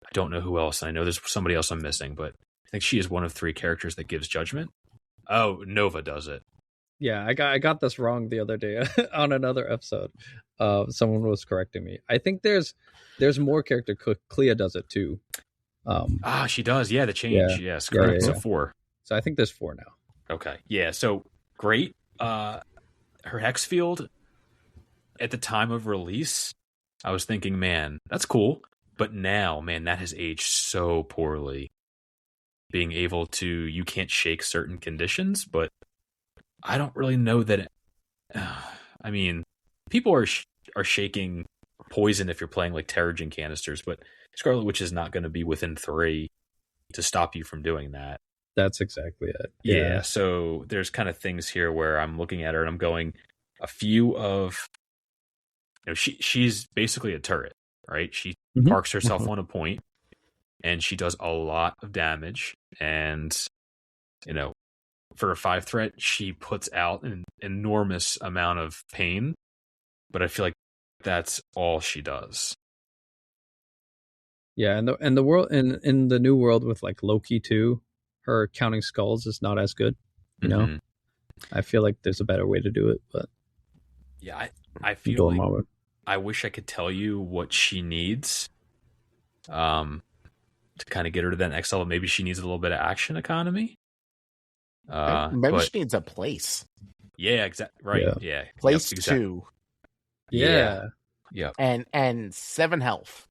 I don't know who else. I know there's somebody else I'm missing, but I think she is one of 3 characters that gives judgment. Oh, Nova does it. Yeah, I got this wrong the other day on another episode. Someone was correcting me. I think there's more character. Clea does it too. She does. Yeah, the change. Yes, correct. So 4. So I think there's 4 now. Okay. Yeah. So great. Her hex field at the time of release, I was thinking, man, that's cool. But now, man, that has aged so poorly. Being able to, you can't shake certain conditions, but I don't really know that. I mean, people are shaking poison if you're playing like Terrigen canisters, but Scarlet Witch is not going to be within 3 to stop you from doing that. That's exactly it. Yeah. So there's kind of things here where I'm looking at her and I'm going, a few of, she's basically a turret, right? She parks herself on a point and she does a lot of damage. And, for a 5 threat, she puts out an enormous amount of pain, but I feel like that's all she does. Yeah, and the world in the new world with like Loki too, her counting skulls is not as good. I feel like there's a better way to do it, but yeah, I feel like I wish I could tell you what she needs, to kind of get her to that next level. Maybe she needs a little bit of action economy. Maybe she needs a place. Yeah, exactly. Right. Yeah. Place 2. Yeah. And 7 health.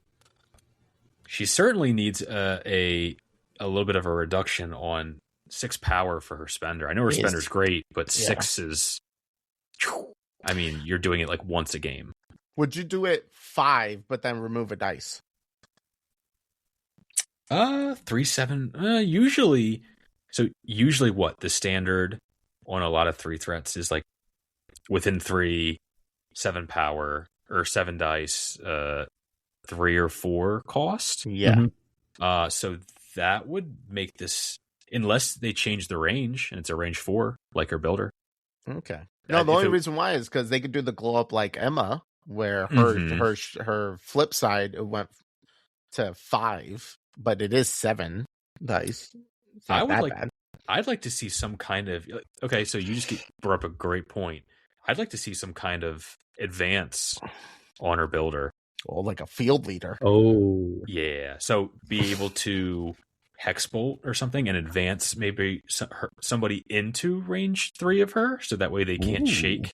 She certainly needs a little bit of a reduction on 6 power for her spender. I know her spender's great, but 6 is. I mean, you're doing it like once a game. Would you do it 5, but then remove a dice? 3, 7. Usually. So usually, what the standard on a lot of 3 threats is like within 3, 7 power or 7 dice, 3 or 4 cost. Yeah. So that would make this, unless they change the range and it's a range 4, like her builder. Okay. No, the only reason why is because they could do the glow up like Emma, where her flip side went to 5, but it is 7 dice. It's not that bad. I'd like to see some kind of okay. So you just brought up a great point. I'd like to see some kind of advance on her builder. Well, like a field leader. Oh, yeah. So be able to hexbolt or something and advance maybe somebody into range 3 of her, so that way they can't shake.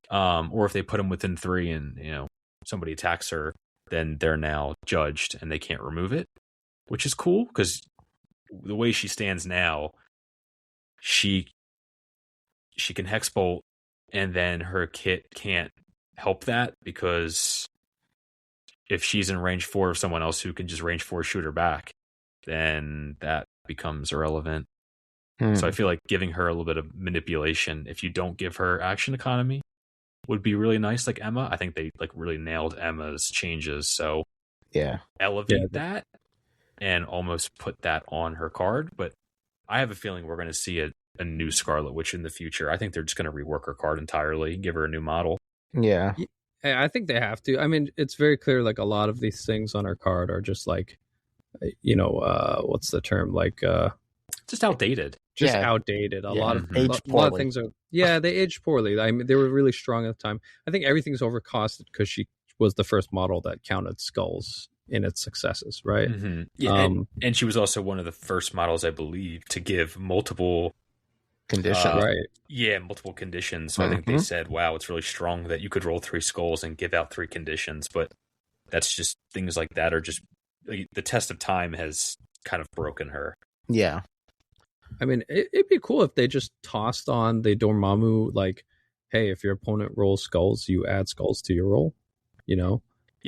Or if they put them within 3 and somebody attacks her, then they're now judged and they can't remove it, which is cool because the way she stands now, she can hexbolt, and then her kit can't help that because if she's in range 4 of someone else who can just range 4 shoot her back, then that becomes irrelevant. So I feel like giving her a little bit of manipulation, if you don't give her action economy, would be really nice. Like Emma, I think they like really nailed Emma's changes. So elevate that and almost put that on her card. But I have a feeling we're going to see a new Scarlet Witch in the future. I think they're just going to rework her card entirely, give her a new model. Yeah. I think they have to. I mean, it's very clear, like, a lot of these things on her card are just like, what's the term? Like, just outdated. Just outdated. A lot of things are, they aged poorly. I mean, they were really strong at the time. I think everything's overcosted because she was the first model that counted skulls in its successes, right? Mm-hmm. Yeah, and she was also one of the first models, I believe, to give multiple conditions, right? Yeah, multiple conditions. So I think they said, wow, it's really strong that you could roll 3 skulls and give out 3 conditions. But that's just things like that are just the test of time has kind of broken her. Yeah. I mean, it'd be cool if they just tossed on the Dormammu, like, hey, if your opponent rolls skulls, you add skulls to your roll,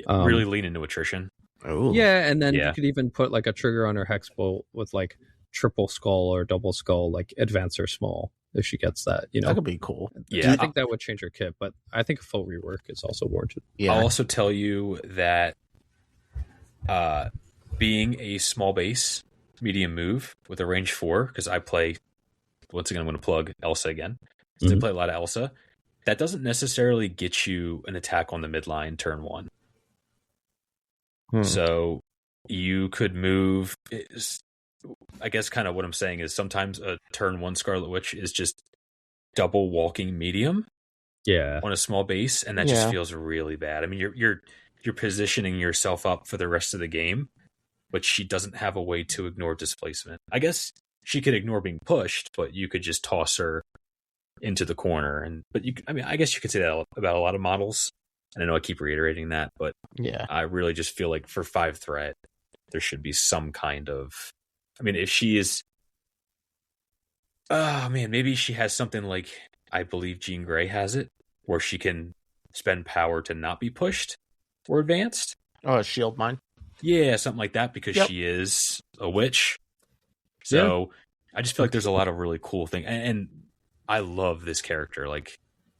really lean into attrition. Oh. Yeah, and then you could even put like a trigger on her hexbolt with like triple skull or double skull, like advance her small if she gets that, That could be cool. Yeah, I think that would change her kit, but I think a full rework is also warranted. Yeah. I'll also tell you that being a small base, medium move with a range 4, because I play, once again, I'm going to plug Elsa again. Since I play a lot of Elsa, that doesn't necessarily get you an attack on the midline turn 1. So you could move, I guess kind of what I'm saying is sometimes a turn 1 Scarlet Witch is just double walking medium on a small base, and that just feels really bad. I mean, you're positioning yourself up for the rest of the game, but she doesn't have a way to ignore displacement. I guess she could ignore being pushed, but you could just toss her into the corner. I guess you could say that about a lot of models. And I know I keep reiterating that, but I really just feel like for 5 threat, there should be some kind of, I mean, if she is, maybe she has something like, I believe Jean Grey has it, where she can spend power to not be pushed or advanced. Oh, a shield mine? Yeah, something like that, because she is a witch. So I just feel like there's a lot of really cool things. And I love this character. Like,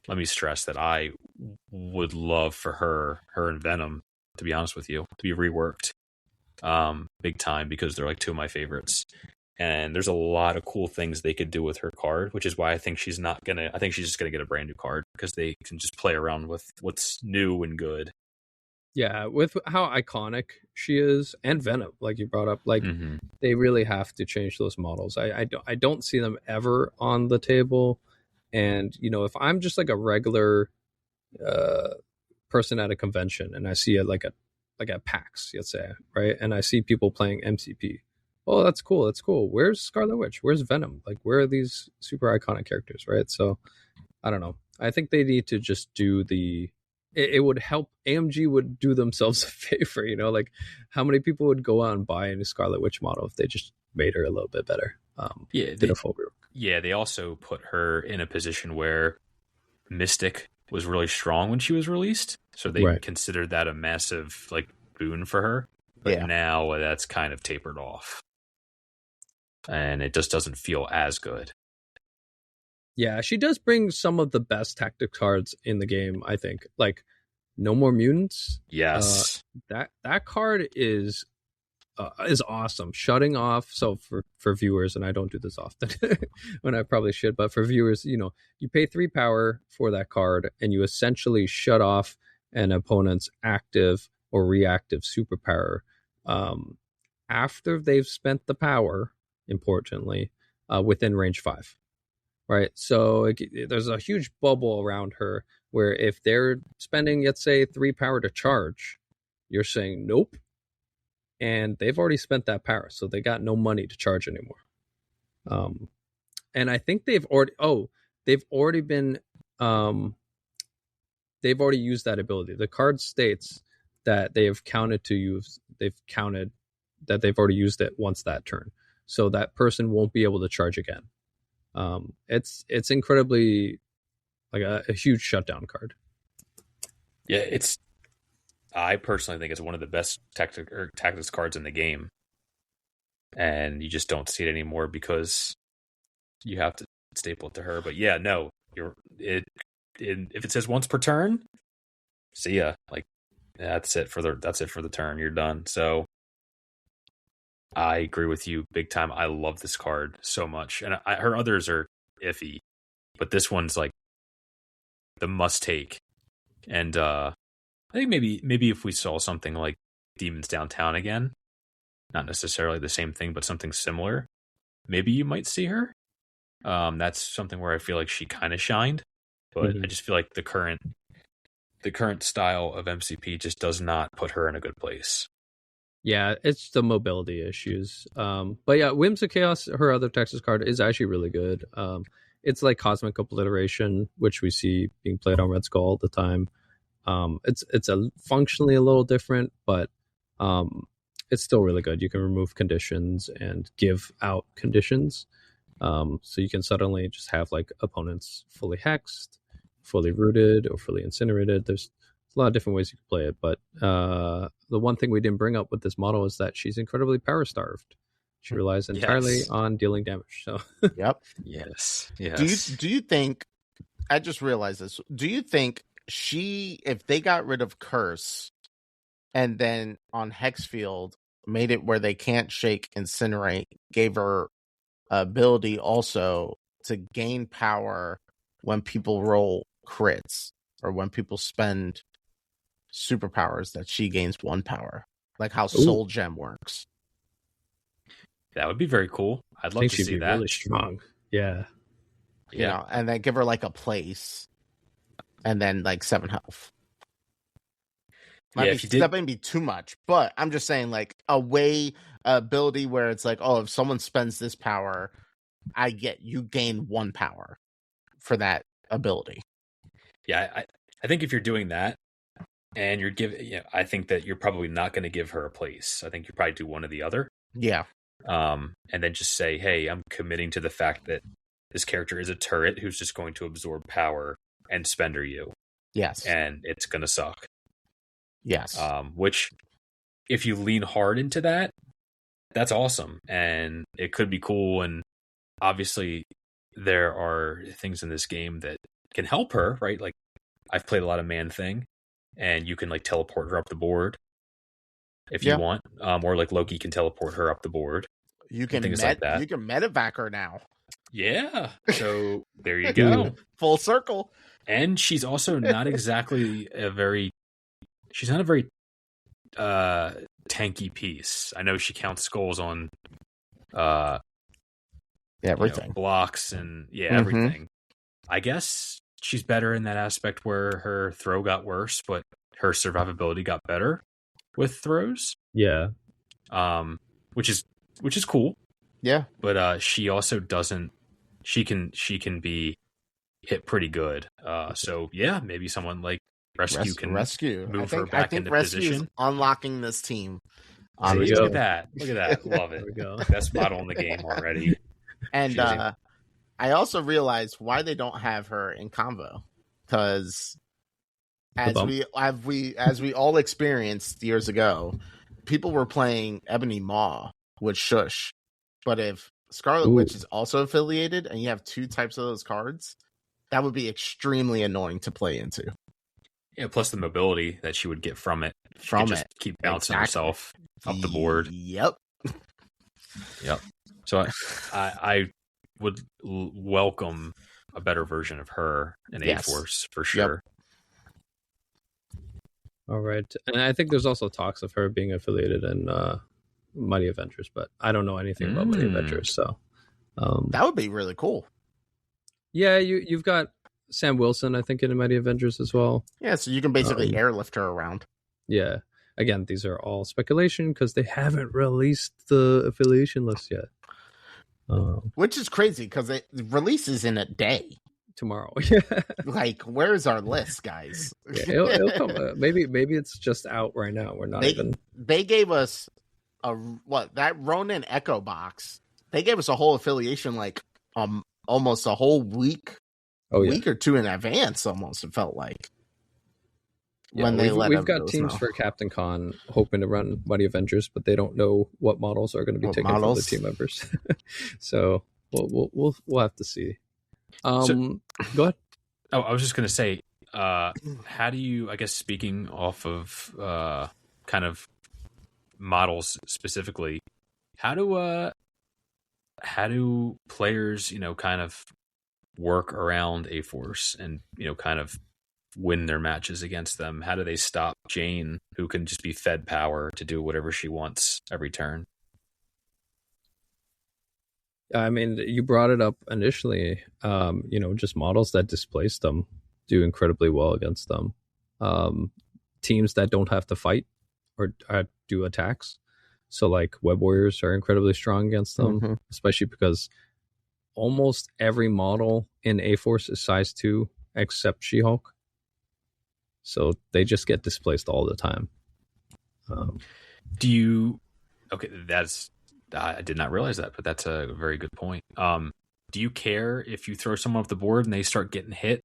let me stress that I would love for her and Venom, to be honest with you, to be reworked big time, because they're like 2 of my favorites. And there's a lot of cool things they could do with her card, which is why I think she's just going to get a brand new card, because they can just play around with what's new and good. Yeah, with how iconic she is, and Venom, like you brought up, like they really have to change those models. I don't see them ever on the table. And, if I'm just like a regular person at a convention and I see it like a PAX, let's say, right? And I see people playing MCP. Oh, that's cool. That's cool. Where's Scarlet Witch? Where's Venom? Like, where are these super iconic characters, right? So, I don't know. I think they need to just do it would help. AMG would do themselves a favor, like how many people would go out and buy a new Scarlet Witch model if they just made her a little bit better. Did a full rework. Yeah, they also put her in a position where Mystic was really strong when she was released, so they considered that a massive like boon for her. But now that's kind of tapered off, and it just doesn't feel as good. Yeah, she does bring some of the best tactic cards in the game, I think. Like, No More Mutants. Yes, that card is awesome. Shutting off. So for viewers, and I don't do this often when I probably should, but for viewers, you pay 3 power for that card, and you essentially shut off an opponent's active or reactive superpower. After they've spent the power, importantly, within range 5. Right, so there's a huge bubble around her where if they're spending, let's say, 3 power to charge, you're saying nope, and they've already spent that power, so they got no money to charge anymore. And I think they've already been they've already used that ability. The card states that they have counted to use. They've counted that they've already used it once that turn, so that person won't be able to charge again. It's incredibly like a huge shutdown card. Yeah, I personally think it's one of the best tactics cards in the game, and you just don't see it anymore because you have to staple it to her. But yeah, no, if it says once per turn, see ya. Like that's it for the turn. You're done. So I agree with you big time. I love this card so much, and her others are iffy, but this one's like the must take. And I think maybe if we saw something like Demons Downtown again, not necessarily the same thing, but something similar, maybe you might see her. That's something where I feel like she kind of shined, but I just feel like the current style of MCP just does not put her in a good place. Yeah, it's the mobility issues. But yeah, Whims of Chaos, her other Texas card, is actually really good. It's like Cosmic Obliteration, which we see being played on Red Skull all the time. It's functionally a little different, but it's still really good. You can remove conditions and give out conditions. So you can suddenly just have like opponents fully hexed, fully rooted, or fully incinerated. There's a lot of different ways you can play it, but the one thing we didn't bring up with this model is that she's incredibly power starved. She relies entirely on dealing damage. So yep. Yes. Do you think, I just realized this, do you think if they got rid of Curse and then on Hexfield made it where they can't shake, incinerate, gave her ability also to gain power when people roll crits or when people spend superpowers, that she gains 1 power, like how Soul Gem works? That would be very cool. I'd love to see that. Really strong. Yeah. You know, and then give her like a place and then like 7 health. That might be too much, but I'm just saying like a ability where it's like, oh, if someone spends this power, you gain 1 power for that ability. Yeah, I think if you're doing that and you're giving, I think that you're probably not going to give her a place. I think you probably do one or the other. Yeah. And then just say, hey, I'm committing to the fact that this character is a turret who's just going to absorb power and spender you. Yes. And it's going to suck. Yes. Which, if you lean hard into that, that's awesome. And it could be cool. And obviously, there are things in this game that can help her, right? Like, I've played a lot of Man-Thing, and you can, like, teleport her up the board if you want. Or, like, Loki can teleport her up the board. You can like that. You can medevac her now. Yeah. So, there you go. Full circle. And she's also not exactly she's not a very tanky piece. I know she counts skulls on everything, blocks and everything. I guess she's better in that aspect where her throw got worse, but her survivability got better with throws. Yeah. Which is cool. Yeah. But she also doesn't. She can be hit pretty good. So yeah, maybe someone like Rescue can move her back into position. Unlocking this team. Look at that! Love it. Best model in the game already. And I also realized why they don't have her in combo, because as we all experienced years ago, people were playing Ebony Maw with Shush, but if Scarlet Witch is also affiliated and you have 2 types of those cards, that would be extremely annoying to play into. Yeah, plus the mobility that she would get from it. Just keep bouncing herself up the board. Yep. So I would welcome a better version of her in A-Force for sure. Yep. All right. And I think there's also talks of her being affiliated in Mighty Avengers, but I don't know anything about Mighty Avengers, so That would be really cool. Yeah, you've got Sam Wilson, I think, in Mighty Avengers as well. Yeah, so you can basically airlift her around. Yeah. Again, these are all speculation because they haven't released the affiliation list yet. Which is crazy because it releases in a day. Tomorrow. Like, where's our list, guys? Yeah, it'll come. Maybe it's just out right now. We're not even. They gave us that Ronin Echo box. They gave us a whole affiliation like almost a whole week, week or two in advance. Almost it felt like. Yeah, when we've got teams for CaptainCon hoping to run Mighty Avengers, but they don't know what models are going to be taken from the team members. So we'll have to see. Go ahead. Oh, I was just going to say, how do you, I guess, speaking off of kind of models specifically, how do players, kind of work around A-Force and, kind of win their matches against them? How do they stop Jane, who can just be fed power to do whatever she wants every turn? I mean, you brought it up initially. Just models that displace them do incredibly well against them. Teams that don't have to fight or do attacks. So, like, Web Warriors are incredibly strong against them, especially because almost every model in A-Force is size 2 except She-Hulk. So they just get displaced all the time. I did not realize that, but that's a very good point. Do you care if you throw someone off the board and they start getting hit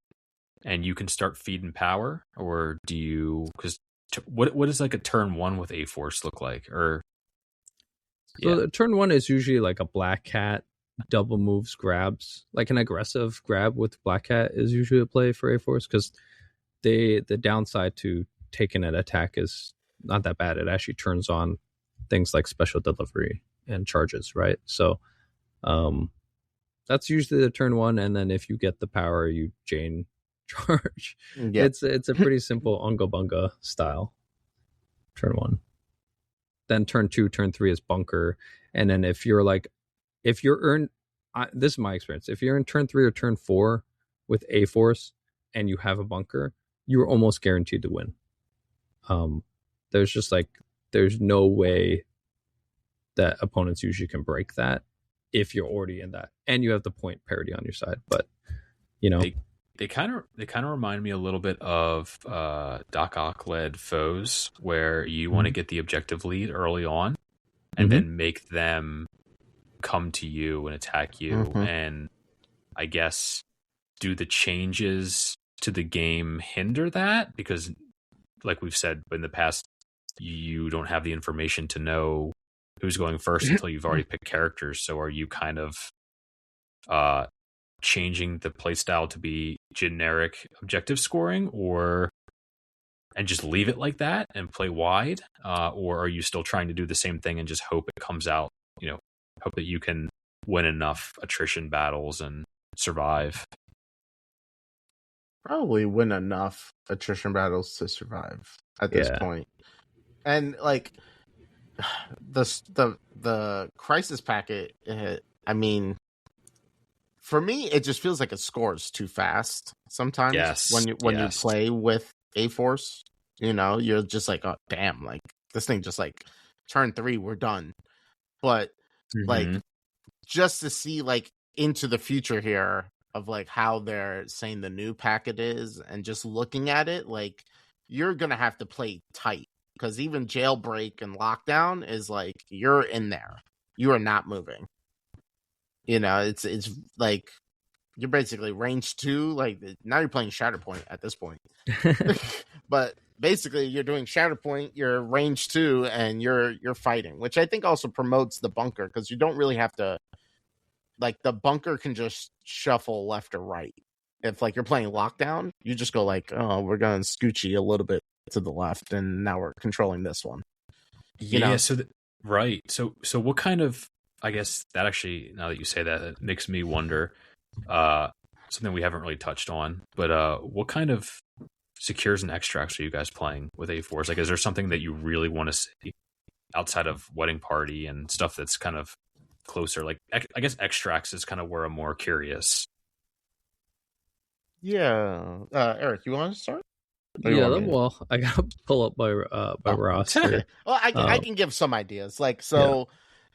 and you can start feeding power? Or do you, because what does like a turn 1 with A-Force look like? So turn 1 is usually like a Black Cat, double moves, grabs. Like an aggressive grab with Black Cat is usually a play for A-Force because the downside to taking an attack is not that bad. It actually turns on things like special delivery and charges, right? So that's usually the turn 1, and then if you get the power, you Jane charge. Yep. It's a pretty simple Unga Bunga style turn 1. Then turn 2, turn 3 is bunker, and then if you're this is my experience, if you're in turn 3 or turn 4 with A-Force and you have a bunker, you're almost guaranteed to win. There's no way that opponents usually can break that if you're already in that and you have the point parity on your side. But they kind of remind me a little bit of Doc Ock led foes, where you want to get the objective lead early on and then make them come to you and attack you. And I guess, do the changes to the game hinder that? Because like we've said in the past, you don't have the information to know who's going first until you've already picked characters. So are you kind of changing the playstyle to be generic objective scoring, and just leave it like that and play wide? Or are you still trying to do the same thing and just hope it comes out, hope that you can win enough attrition battles and survive? Probably win enough attrition battles to survive at this point. And like the crisis packet, I mean, for me, it just feels like it scores too fast sometimes. When you play with A-Force, you're just like, oh damn, like this thing just like turn 3, we're done. But like, just to see like into the future here of like how they're saying the new packet is, and just looking at it, like, you're gonna have to play tight, because even jailbreak and lockdown is like, you're in there, you are not moving. It's like you're basically range 2. Like, now you're playing Shatterpoint at this point. But basically you're doing Shatterpoint, you're range 2, and you're fighting, which I think also promotes the bunker, because you don't really have to, like, the bunker can just shuffle left or right. If like you're playing lockdown, you just go like, oh, we're going Scoochie a little bit to the left, and now we're controlling this one. Right. So what kind of, I guess that actually, now that you say that, it makes me wonder, something we haven't really touched on, but what kind of secures and extracts are you guys playing with A-Force? Like, is there something that you really want to see outside of Wedding Party and stuff that's kind of closer? Like, I guess extracts is kind of where I'm more curious. Yeah, Eric, you want to start? Yeah, well, I gotta pull up my roster. Well, I can give some ideas. Like, so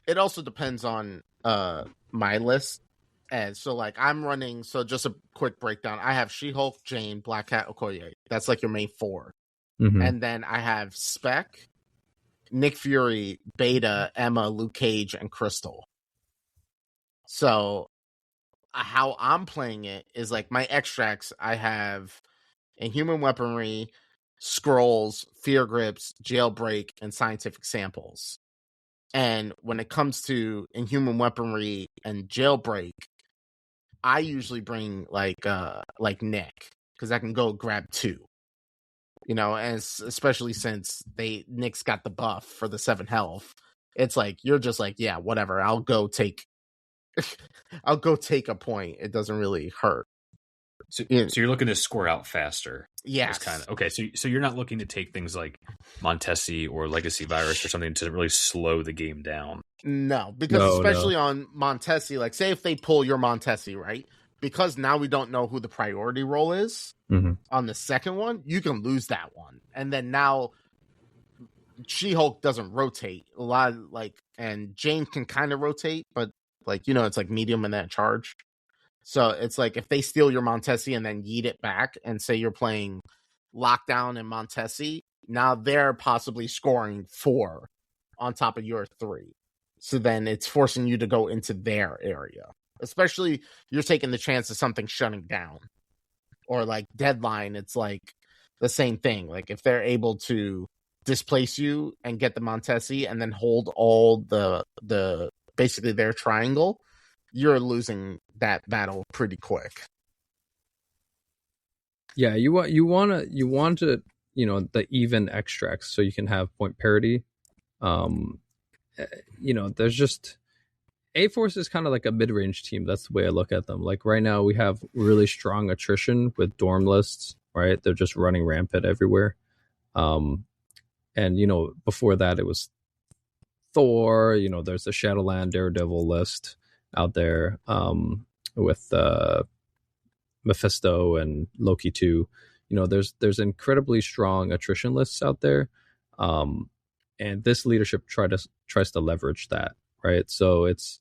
it also depends on my list. And so, like, I'm running. So, just a quick breakdown. I have She-Hulk, Jane, Black Cat, Okoye. That's like your main 4. Mm-hmm. And then I have Spec, Nick Fury, Beta, Emma, Luke Cage, and Crystal. So, how I'm playing it is like my extracts. I have Inhuman Weaponry, Scrolls, Fear Grips, Jailbreak, and Scientific Samples. And when it comes to Inhuman Weaponry and Jailbreak, I usually bring like Nick, because I can go grab 2. You know, and especially since Nick's got the buff for the 7 health. It's like you're just like, yeah, whatever. I'll go take a point. It doesn't really hurt. So you're looking to score out faster. Yes. Kind of okay. So you're not looking to take things like Montesi or Legacy Virus or something to really slow the game down. No, because especially on Montesi, like say if they pull your Montesi, right? Because now we don't know who the priority role is on the second one, you can lose that one. And then now She-Hulk doesn't rotate a lot, and Jane can kind of rotate, but it's like medium and then charge. So it's like if they steal your Montesi and then yeet it back, and say you're playing Lockdown and Montesi, now they're possibly scoring 4 on top of your 3. So then it's forcing you to go into their area. Especially you're taking the chance of something shutting down. Or like Deadline, it's like the same thing. Like if they're able to displace you and get the Montesi and then hold all the basically their triangle, you're losing that battle pretty quick. Yeah, you want to the even extracts so you can have point parity. There's just A-Force is kind of like a mid-range team. That's the way I look at them. Like right now we have really strong attrition with dorm lists, right? They're just running rampant everywhere. And before that it was Thor, there's the Shadowland Daredevil list out there with Mephisto and Loki 2. There's incredibly strong attrition lists out there. And this leadership tries to leverage that, right? So it's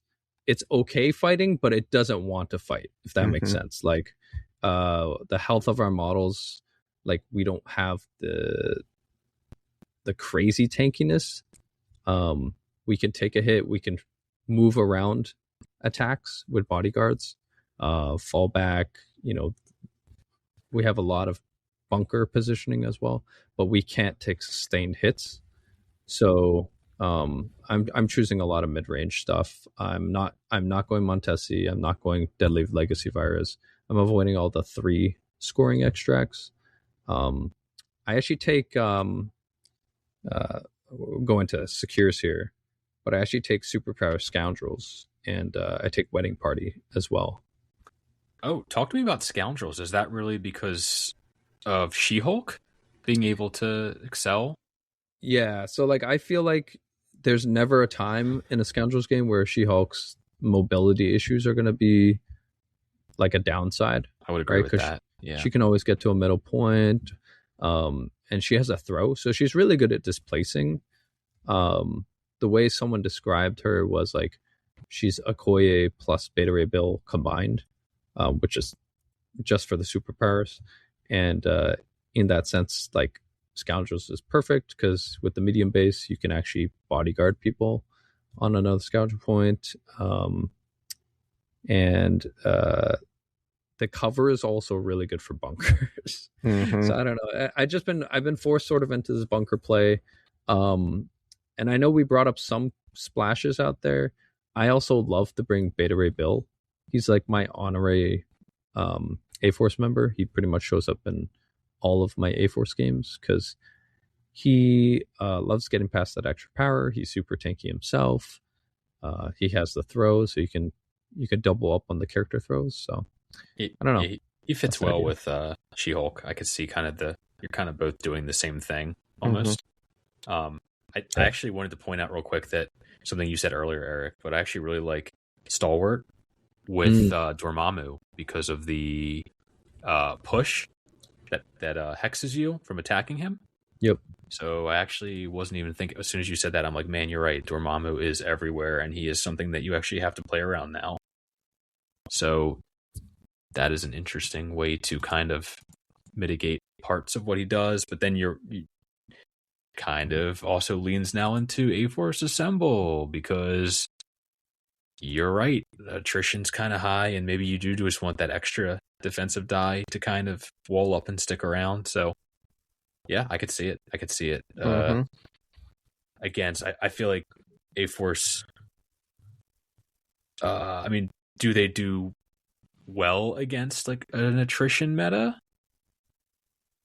okay fighting, but it doesn't want to fight, if that makes sense. Like the health of our models, like we don't have the crazy tankiness. We can take a hit, we can move around attacks with bodyguards, fall back. We have a lot of bunker positioning as well, but we can't take sustained hits. So I'm choosing a lot of mid-range stuff. I'm not going Montesi. I'm not going Deadly Legacy Virus. I'm avoiding all the 3 scoring extracts. I actually take going to Secures here, but I actually take Superpower Scoundrels, and I take Wedding Party as well. Oh, talk to me about Scoundrels. Is that really because of She-Hulk being able to excel? Yeah, so like I feel like there's never a time in a Scoundrels game where She-Hulk's mobility issues are going to be like a downside. I would agree with that. Yeah, she can always get to a middle point, and she has a throw, so she's really good at displacing. The way someone described her was like she's Okoye plus Beta Ray Bill combined, which is just for the superpowers. And in that sense, like Scoundrels is perfect because with the medium base, you can actually bodyguard people on another scoundrel point. And the cover is also really good for bunkers. So I don't know. I've been forced sort of into this bunker play. And I know we brought up some splashes out there. I also love to bring Beta Ray Bill. He's like my honorary A-Force member. He pretty much shows up in all of my A-Force games because he loves getting past that extra power. He's super tanky himself. He has the throws, so you can double up on the character throws. So I don't know. He fits well with She-Hulk. I could see you're kind of both doing the same thing almost. I actually wanted to point out real quick that something you said earlier, Eric, but I actually really like Stalwart with Dormammu because of the push that hexes you from attacking him. Yep. So I actually wasn't even thinking. As soon as you said that, I'm like, man, you're right. Dormammu is everywhere, and he is something that you actually have to play around now. So that is an interesting way to kind of mitigate parts of what he does, but then you kind of also leans now into A-Force Assemble because you're right. Attrition's kind of high, and maybe you do just want that extra defensive die to kind of wall up and stick around. So, yeah, I could see it. Again, I feel like A-Force. I mean, do they do well against like an attrition meta?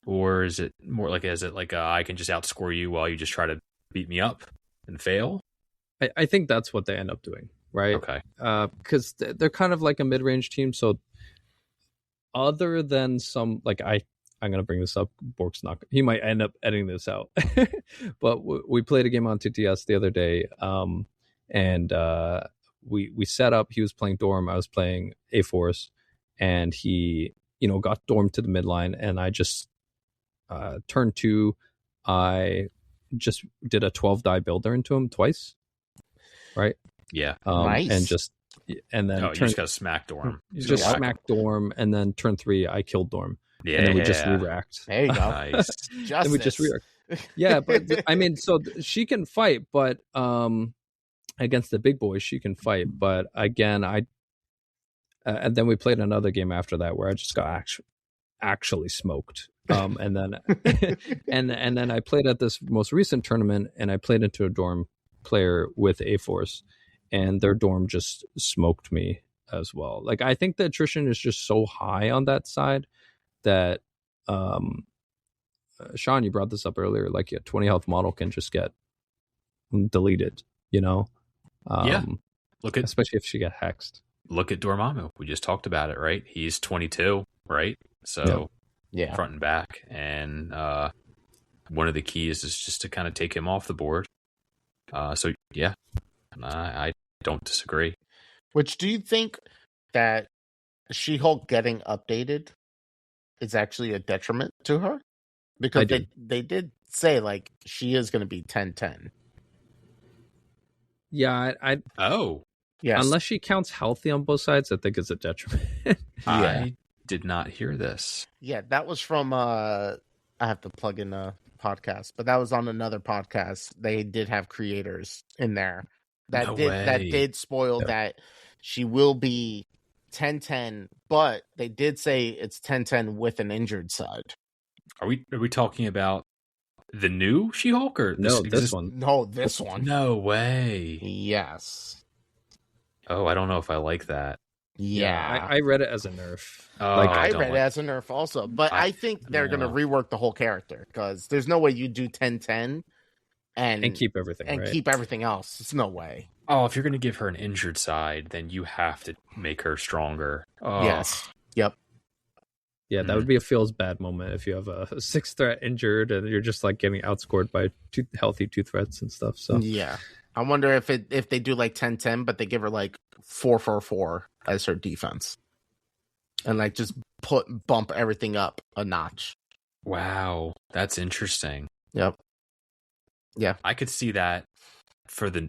Or is it more like, I can just outscore you while you just try to beat me up and fail? I think that's what they end up doing, right? Okay. Because they're kind of like a mid-range team. So other than some, like I'm going to bring this up. Bork's not, he might end up editing this out. But we played a game on TTS the other day. And we set up, he was playing Dorm, I was playing A-Force, and he, got Dorm to the midline, and I just, turn 2, I just did a 12 die builder into him twice, right? Yeah. Nice. And then you just got to smack Dorm. Just smack Dorm, and then turn 3, I killed Dorm. Yeah. And then we just re-racked. There you go. Nice. Then we just re-racked. Yeah, but I mean, so she can fight, but against the big boys, she can fight. But again, and then we played another game after that where I just got actually smoked. And then and then I played at this most recent tournament, and I played into a Dorm player with A-Force, and their Dorm just smoked me as well. Like, I think the attrition is just so high on that side that Sean, you brought this up earlier, like a 20 health model can just get deleted, Yeah. Especially if she get hexed. Look at Dormammu. We just talked about it, right? He's 22, right? So yeah, front and back. And one of the keys is just to kind of take him off the board. So, yeah, I don't disagree. Which, do you think that She-Hulk getting updated is actually a detriment to her? Because they did say, like, she is going to be 10-10. Yeah, Yes. Unless she counts healthy on both sides, I think it's a detriment. I did not hear this. Yeah, that was from I have to plug in a podcast, but that was on another podcast. They did have creators in there that did spoil that she will be 10-10, but they did say it's 10-10 with an injured side. Are we talking about the new She-Hulk or this one? No, this one. No way. Yes. Oh, I don't know if I like that. Yeah. I read it as a nerf. I read it as a nerf also, but I think they're going to rework the whole character because there's no way you do 10-10 and keep everything keep everything else. It's no way. Oh, if you're going to give her an injured side, then you have to make her stronger. Oh. Yes. Yep. Yeah, that would be a feels bad moment if you have a 6 threat injured and you're just like getting outscored by 2 healthy 2 threats and stuff. So yeah, I wonder if they do like 10-10, but they give her like 4-4-4 as her defense, and like just bump everything up a notch. Wow, that's interesting. Yep. Yeah, I could see that for the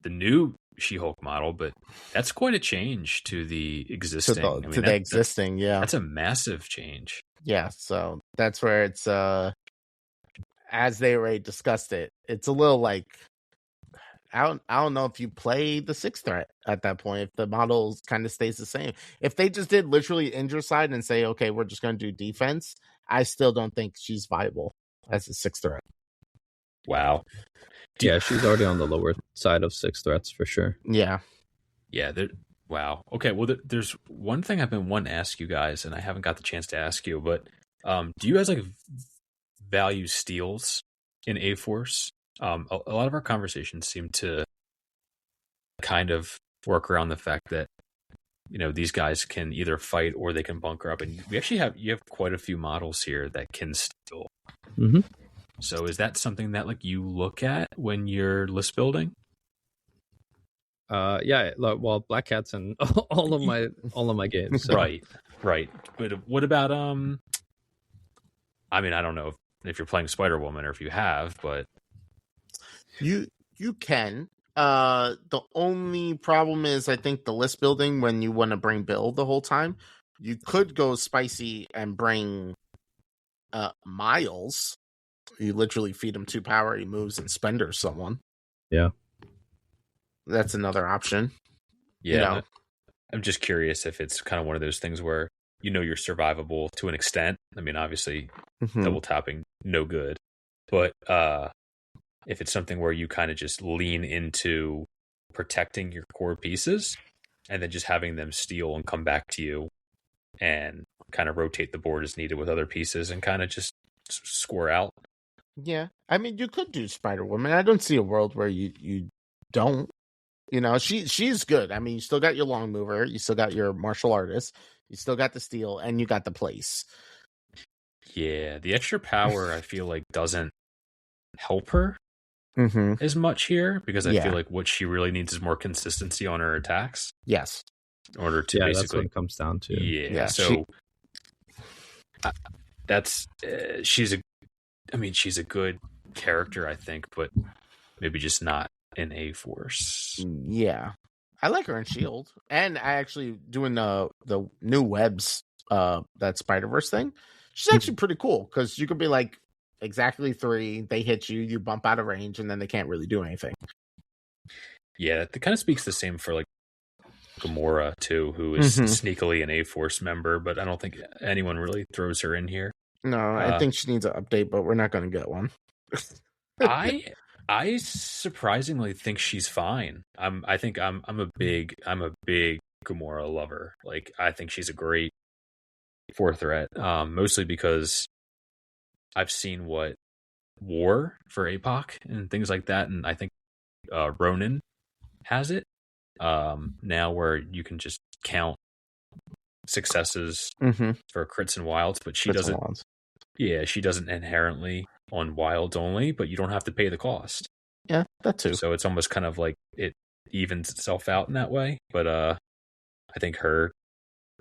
new She-Hulk model, but that's quite a change to the existing. Yeah, that's a massive change. Yeah, so that's where it's as they already discussed it. It's a little like I don't know if you play the 6 threat at that point if the model kind of stays the same. If they just did literally injure side and say, okay, we're just going to do defense, I still don't think she's viable as a 6 threat. Wow. Yeah, she's already on the lower side of 6 threats for sure. Yeah. Yeah. Wow. Okay. Well, there's one thing I've been wanting to ask you guys, and I haven't got the chance to ask you, but do you guys like value steals in A-Force? A lot of our conversations seem to kind of work around the fact that, these guys can either fight or they can bunker up. And you have quite a few models here that can steal. Mm-hmm. So is that something that like you look at when you're list building? Yeah, well, Black Cat's in all of my games. So. Right. But what about I mean, I don't know if you're playing Spider-Woman or if you have, but you can. The only problem is I think the list building when you want to bring Bill the whole time, you could go spicy and bring Miles. You literally feed him 2 power, he moves and spenders someone. Yeah. That's another option. Yeah. You know? I'm just curious if it's kind of one of those things where you're survivable to an extent. I mean, obviously double tapping, no good. But if it's something where you kind of just lean into protecting your core pieces and then just having them steal and come back to you and kind of rotate the board as needed with other pieces and kind of just score out. Yeah. I mean, you could do Spider-Woman. I don't see a world where you don't. You know, she's good. I mean, you still got your long mover, you still got your martial artist, you still got the steal, and you got the place. Yeah, the extra power I feel like doesn't help her as much here because I feel like what she really needs is more consistency on her attacks. Yes. In order to basically, that's what it comes down to. Yeah. So that's she's a good character, I think, but maybe just not in A-Force. Yeah. I like her in Shield. And I actually doing the new webs that Spider-Verse thing. She's actually pretty cool because you could be like exactly 3, they hit you, you bump out of range, and then they can't really do anything. Yeah, that kind of speaks the same for like Gamora too, who is sneakily an A-Force member, but I don't think anyone really throws her in here. No, I think she needs an update, but we're not going to get one. I surprisingly think she's fine. I'm a big Gamora lover. Like I think she's a great 4 threat. Mostly because I've seen what War for APOC and things like that, and I think Ronin has it now where you can just count successes for crits and wilds, but she doesn't. Yeah, she doesn't inherently on wilds only, but you don't have to pay the cost. Yeah, that too. So it's almost kind of like it evens itself out in that way. But I think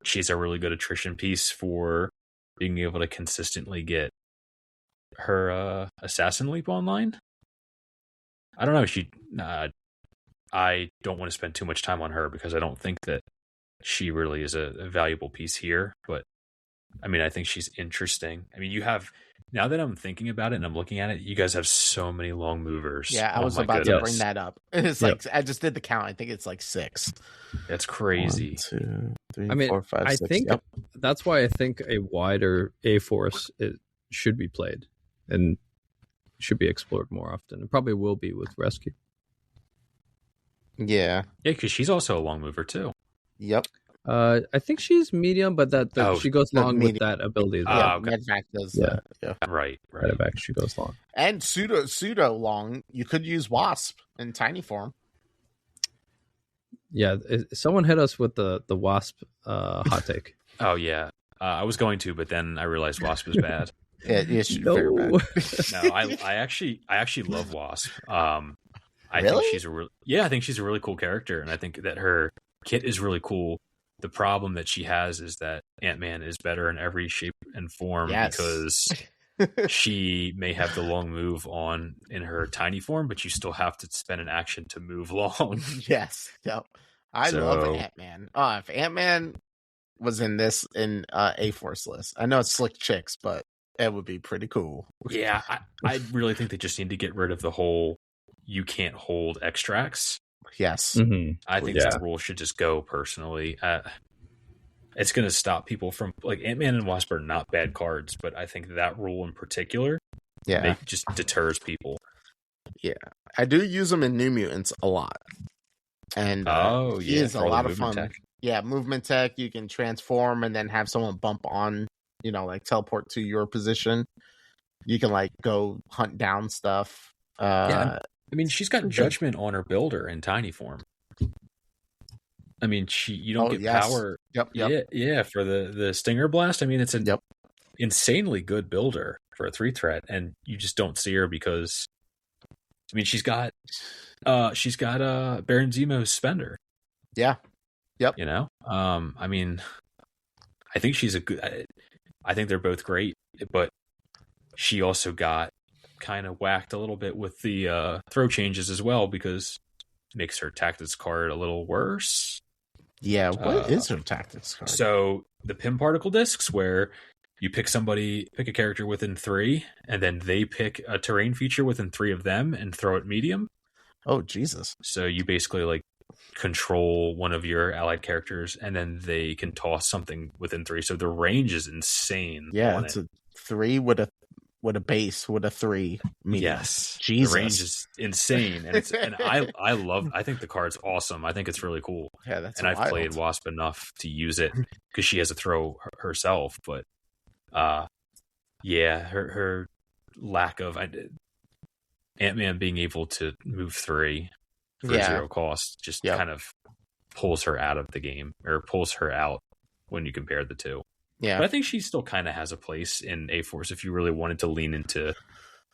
she's a really good attrition piece for being able to consistently get her assassin leap online. I don't know. I don't want to spend too much time on her because I don't think that she really is a valuable piece here. But I mean, I think she's interesting. I mean, now that I'm thinking about it and I'm looking at it, you guys have so many long movers. Yeah, I was about to bring that up. It's like I just did the count. I think it's like 6. That's crazy. 1, 2, 3, 4, 5, 6. I think that's why I think a wider A-Force should be played and should be explored more often. It probably will be with Rescue. Yeah, because she's also a long mover too. Yep. I think she's medium, but she goes long with that ability. Yeah, okay. Medvac does that. Yeah. Right. Medvac, she goes long. And pseudo long, you could use Wasp in tiny form. Yeah, someone hit us with the Wasp hot take. Oh yeah, I was going to, but then I realized Wasp was bad. Yeah, very bad. No, I actually love Wasp. I think she's I think she's a really cool character, and I think that her kit is really cool. The problem that she has is that Ant-Man is better in every shape and form because she may have the long move on in her tiny form, but you still have to spend an action to move long. Yes. Yep. I love Ant-Man. If Ant-Man was in A-Force list, I know it's Slick Chicks, but it would be pretty cool. Yeah, I really think they just need to get rid of the whole you can't hold extracts. Yes. I think that rule should just go personally. It's going to stop people from like Ant-Man and Wasp are not bad cards, but I think that rule in particular just deters people. Yeah. I do use them in New Mutants a lot. And he is a lot of fun. Tech. Yeah, movement tech, you can transform and then have someone bump on, like teleport to your position. You can like go hunt down stuff. I mean, she's got judgment on her builder in tiny form. I mean, you don't get power. Yep. Yeah, for the Stinger Blast. I mean, it's an insanely good builder for a 3 threat, and you just don't see her because, I mean, she's got Baron Zemo's Spender. Yeah. Yep. You know, I mean, I think she's I think they're both great, but she also got kind of whacked a little bit with the throw changes as well, because it makes her tactics card a little worse. Yeah, what is her tactics card? So the Pim particle discs, where you pick a character within 3, and then they pick a terrain feature within 3 of them and throw it medium. Oh, Jesus. So you basically like control one of your allied characters, and then they can toss something within 3. So the range is insane. Yeah, it's a 3 with a base with a 3 medium. Yes, Jesus. The range is insane, and I think the card's awesome. I think it's really cool. Yeah, that's and I've played Wasp enough to use it because she has a throw herself. But yeah, her lack of Ant-Man being able to move 3 for 0 cost just kind of pulls her out of the game, or pulls her out when you compare the two. Yeah, but I think she still kind of has a place in A-Force if you really wanted to lean into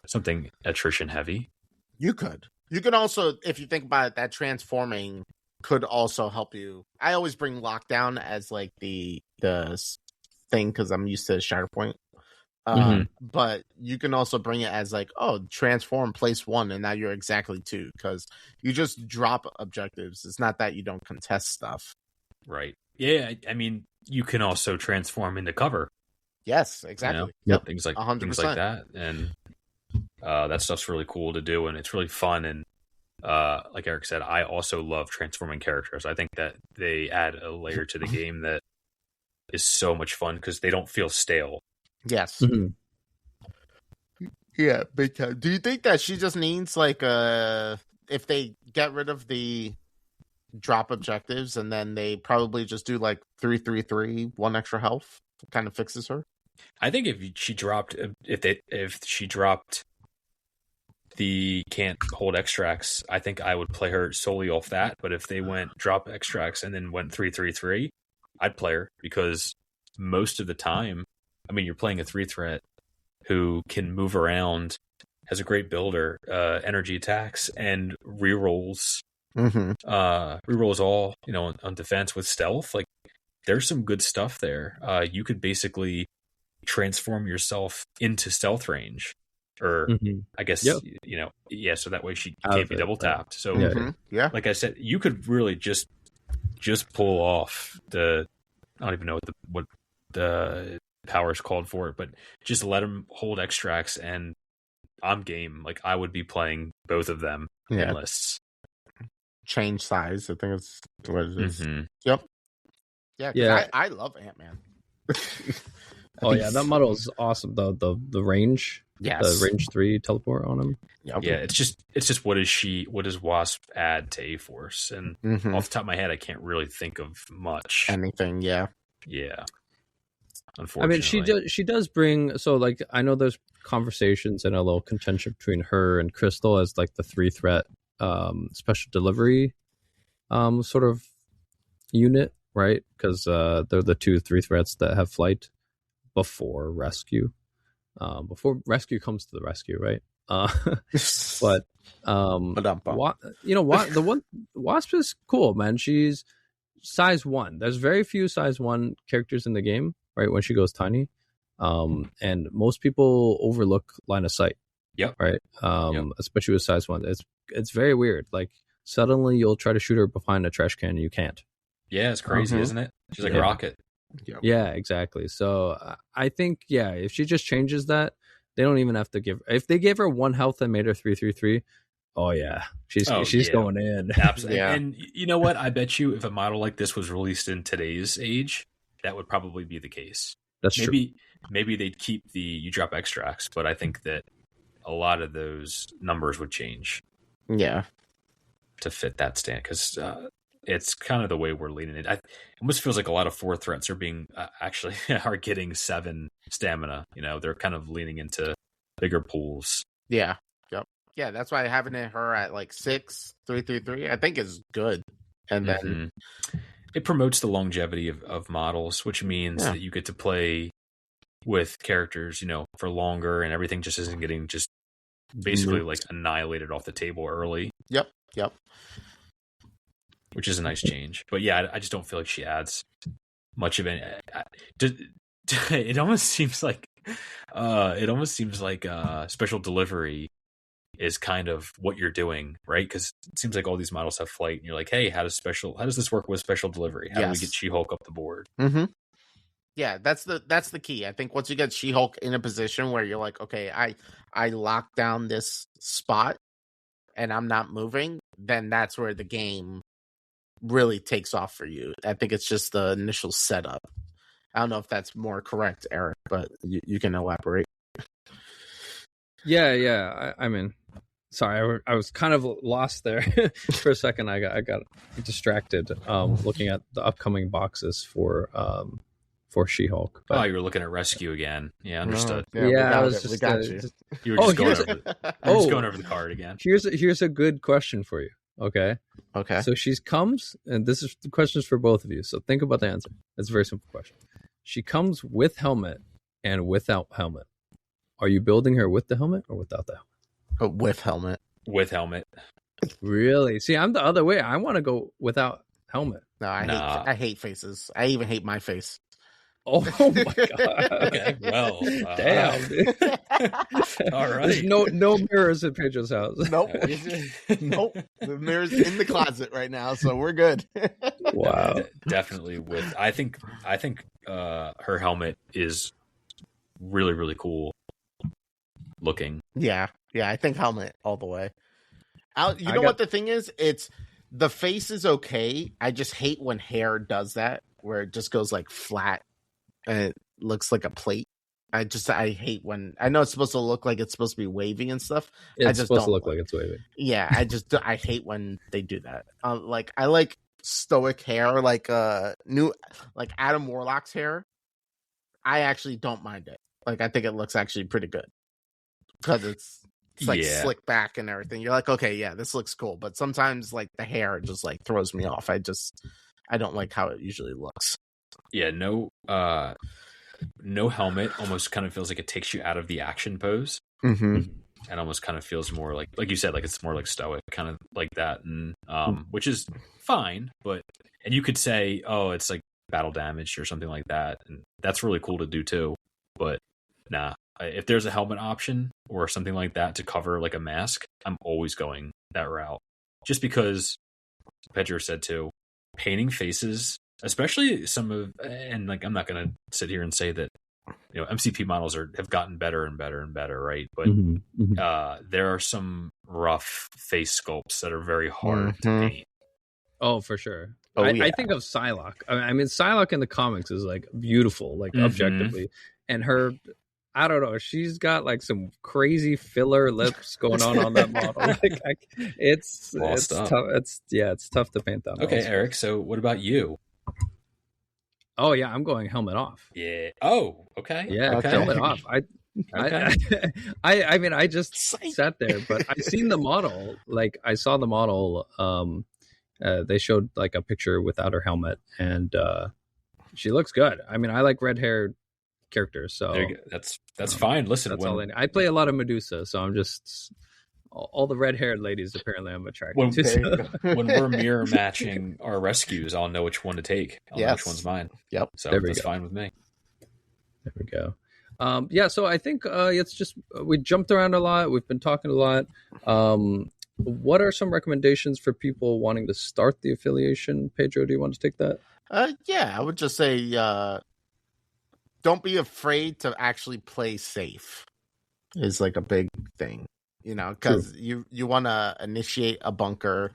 something attrition heavy. You could also, if you think about it, that transforming could also help you. I always bring Lockdown as like the thing because I'm used to Shatterpoint. But you can also bring it as like, oh, transform, place 1, and now you're exactly 2, because you just drop objectives. It's not that you don't contest stuff. Right. Yeah, I mean, you can also transform into cover. Yes, exactly. Yep. Things like 100%. Things like that. And that stuff's really cool to do, and it's really fun. And like Eric said, I also love transforming characters. I think that they add a layer to the game that is so much fun because they don't feel stale. Yes. Yeah, big time. Do you think that she just needs like if they get rid of the drop objectives and then they probably just do like 3-3-3, 1 extra health, kind of fixes her? I think if she dropped the can't hold extracts, I think I would play her solely off that. But if they went drop extracts and then went 3-3-3, I'd play her, because most of the time, I mean, you're playing a 3-threat who can move around, has a great builder, energy attacks, and rerolls. Rerolls all, on defense with stealth. Like, there's some good stuff there. You could basically transform yourself into stealth range, or I guess so that way she can't be double tapped. So like I said, you could really just pull off the, I don't even know what the powers called for it, but just let them hold extracts, and I'm game. Like, I would be playing both of them in lists. Change size, I think it's what it is. Yep. Yeah. I love Ant-Man. That model is awesome. The range, the range 3 teleport on him. Yeah, it's just what does Wasp add to A-Force? And off the top of my head, I can't really think of much. Anything, yeah. Unfortunately. I mean, she does bring, so like, I know there's conversations and a little contention between her and Crystal as like the 3-threat special delivery sort of unit, right? Because they're the 2 3-threats that have flight before rescue. Before rescue comes to the rescue, right? But the Wasp is cool, man. She's size 1. There's very few size 1 characters in the game, right? When she goes tiny, and most people overlook line of sight. Yep. Right. Especially with size 1. It's very weird. Like, suddenly you'll try to shoot her behind a trash can and you can't. Yeah, it's crazy, isn't it? She's like a rocket. Yeah, exactly. So I think, if she just changes that, they don't even have to if they gave her 1 health and made her 3-3-3. Oh yeah, she's going in. Absolutely. And you know what? I bet you if a model like this was released in today's age, that would probably be the case. That's true. Maybe they'd keep the you drop extracts, but I think that a lot of those numbers would change. Yeah. To fit that stand, because it's kind of the way we're leaning it. It almost feels like a lot of 4 threats are being are getting 7 stamina. They're kind of leaning into bigger pools. Yeah. Yep. Yeah, that's why having her at like 6, 3-3-3, I think is good. And then it promotes the longevity of models, which means that you get to play with characters, for longer, and everything just isn't getting just basically like annihilated off the table early. Yep. Which is a nice change. But yeah, I just don't feel like she adds much of it. It almost seems like special delivery is kind of what you're doing, right? Because it seems like all these models have flight, and you're like, hey, how does this work with special delivery? How do we get She-Hulk up the board? Mm-hmm. Yeah, that's the key. I think once you get She-Hulk in a position where you're like, okay, I lock down this spot and I'm not moving, then that's where the game really takes off for you. I think it's just the initial setup. I don't know if that's more correct, Eric, but you can elaborate. Yeah. I mean, sorry, I was kind of lost there for a second. I got distracted looking at the upcoming boxes for She-Hulk. But... Oh, you were looking at Rescue again. Yeah, understood. Yeah, I was just got you. You were just going over the card again. Here's a good question for you. Okay. So she comes, and this is the questions for both of you. So think about the answer. It's a very simple question. She comes with helmet and without helmet. Are you building her with the helmet or without the helmet? With helmet. With helmet. Really? See, I'm the other way. I want to go without helmet. No, I hate faces. I even hate my face. Oh my god! Okay, well, damn. Dude. All right. There's no mirrors at Pedro's house. Nope. The mirror's in the closet right now, so we're good. Wow. Definitely with. I think her helmet is really, really cool looking. Yeah. I think helmet all the way. What the thing is? It's the face is okay. I just hate when hair does that, where it just goes like flat. And it looks like a plate. I hate when I know it's supposed to look like it's supposed to be wavy and stuff. Yeah, it's supposed to look like it's wavy. Yeah, I hate when they do that. Like I like stoic hair, like Adam Warlock's hair. I actually don't mind it. Like I think it looks actually pretty good because it's like slick back and everything. You're like, okay, yeah, this looks cool. But sometimes like the hair just like throws me off. I don't like how it usually looks. Yeah, no helmet almost kind of feels like it takes you out of the action pose, and almost kind of feels more like you said, like it's more like stoic, kind of like that, and which is fine. And you could say, oh, it's like battle damage or something like that, and that's really cool to do too. But nah, if there's a helmet option or something like that to cover like a mask, I'm always going that route, just because Pedro said too, painting faces. Especially and like I'm not going to sit here and say that MCP models have gotten better and better and better, right? But there are some rough face sculpts that are very hard to paint. Oh, for sure. I think of Psylocke. I mean, Psylocke in the comics is like beautiful, like objectively, and her. I don't know. She's got like some crazy filler lips going on that model. Like, it's tough. It's tough to paint that. Okay, Eric. So what about you? Oh yeah, I'm going helmet off. Yeah. Oh, okay. Yeah, okay. Helmet off. I mean, I just sat there, but I seen the model. Like, I saw the model. They showed like a picture without her helmet, and she looks good. I mean, I like red-haired characters, so that's fine. Listen, I play a lot of Medusa, so I'm just all the red-haired ladies. Apparently, I'm attracted to. When we're mirror matching our rescues, I'll know which one to take. I'll know which one's mine. Yep. So that's fine with me. There we go. So I think it's just we jumped around a lot. We've been talking a lot. What are some recommendations for people wanting to start the affiliation? Pedro, do you want to take that? I would just say don't be afraid to actually play safe. Is like a big thing. Because you want to initiate a bunker.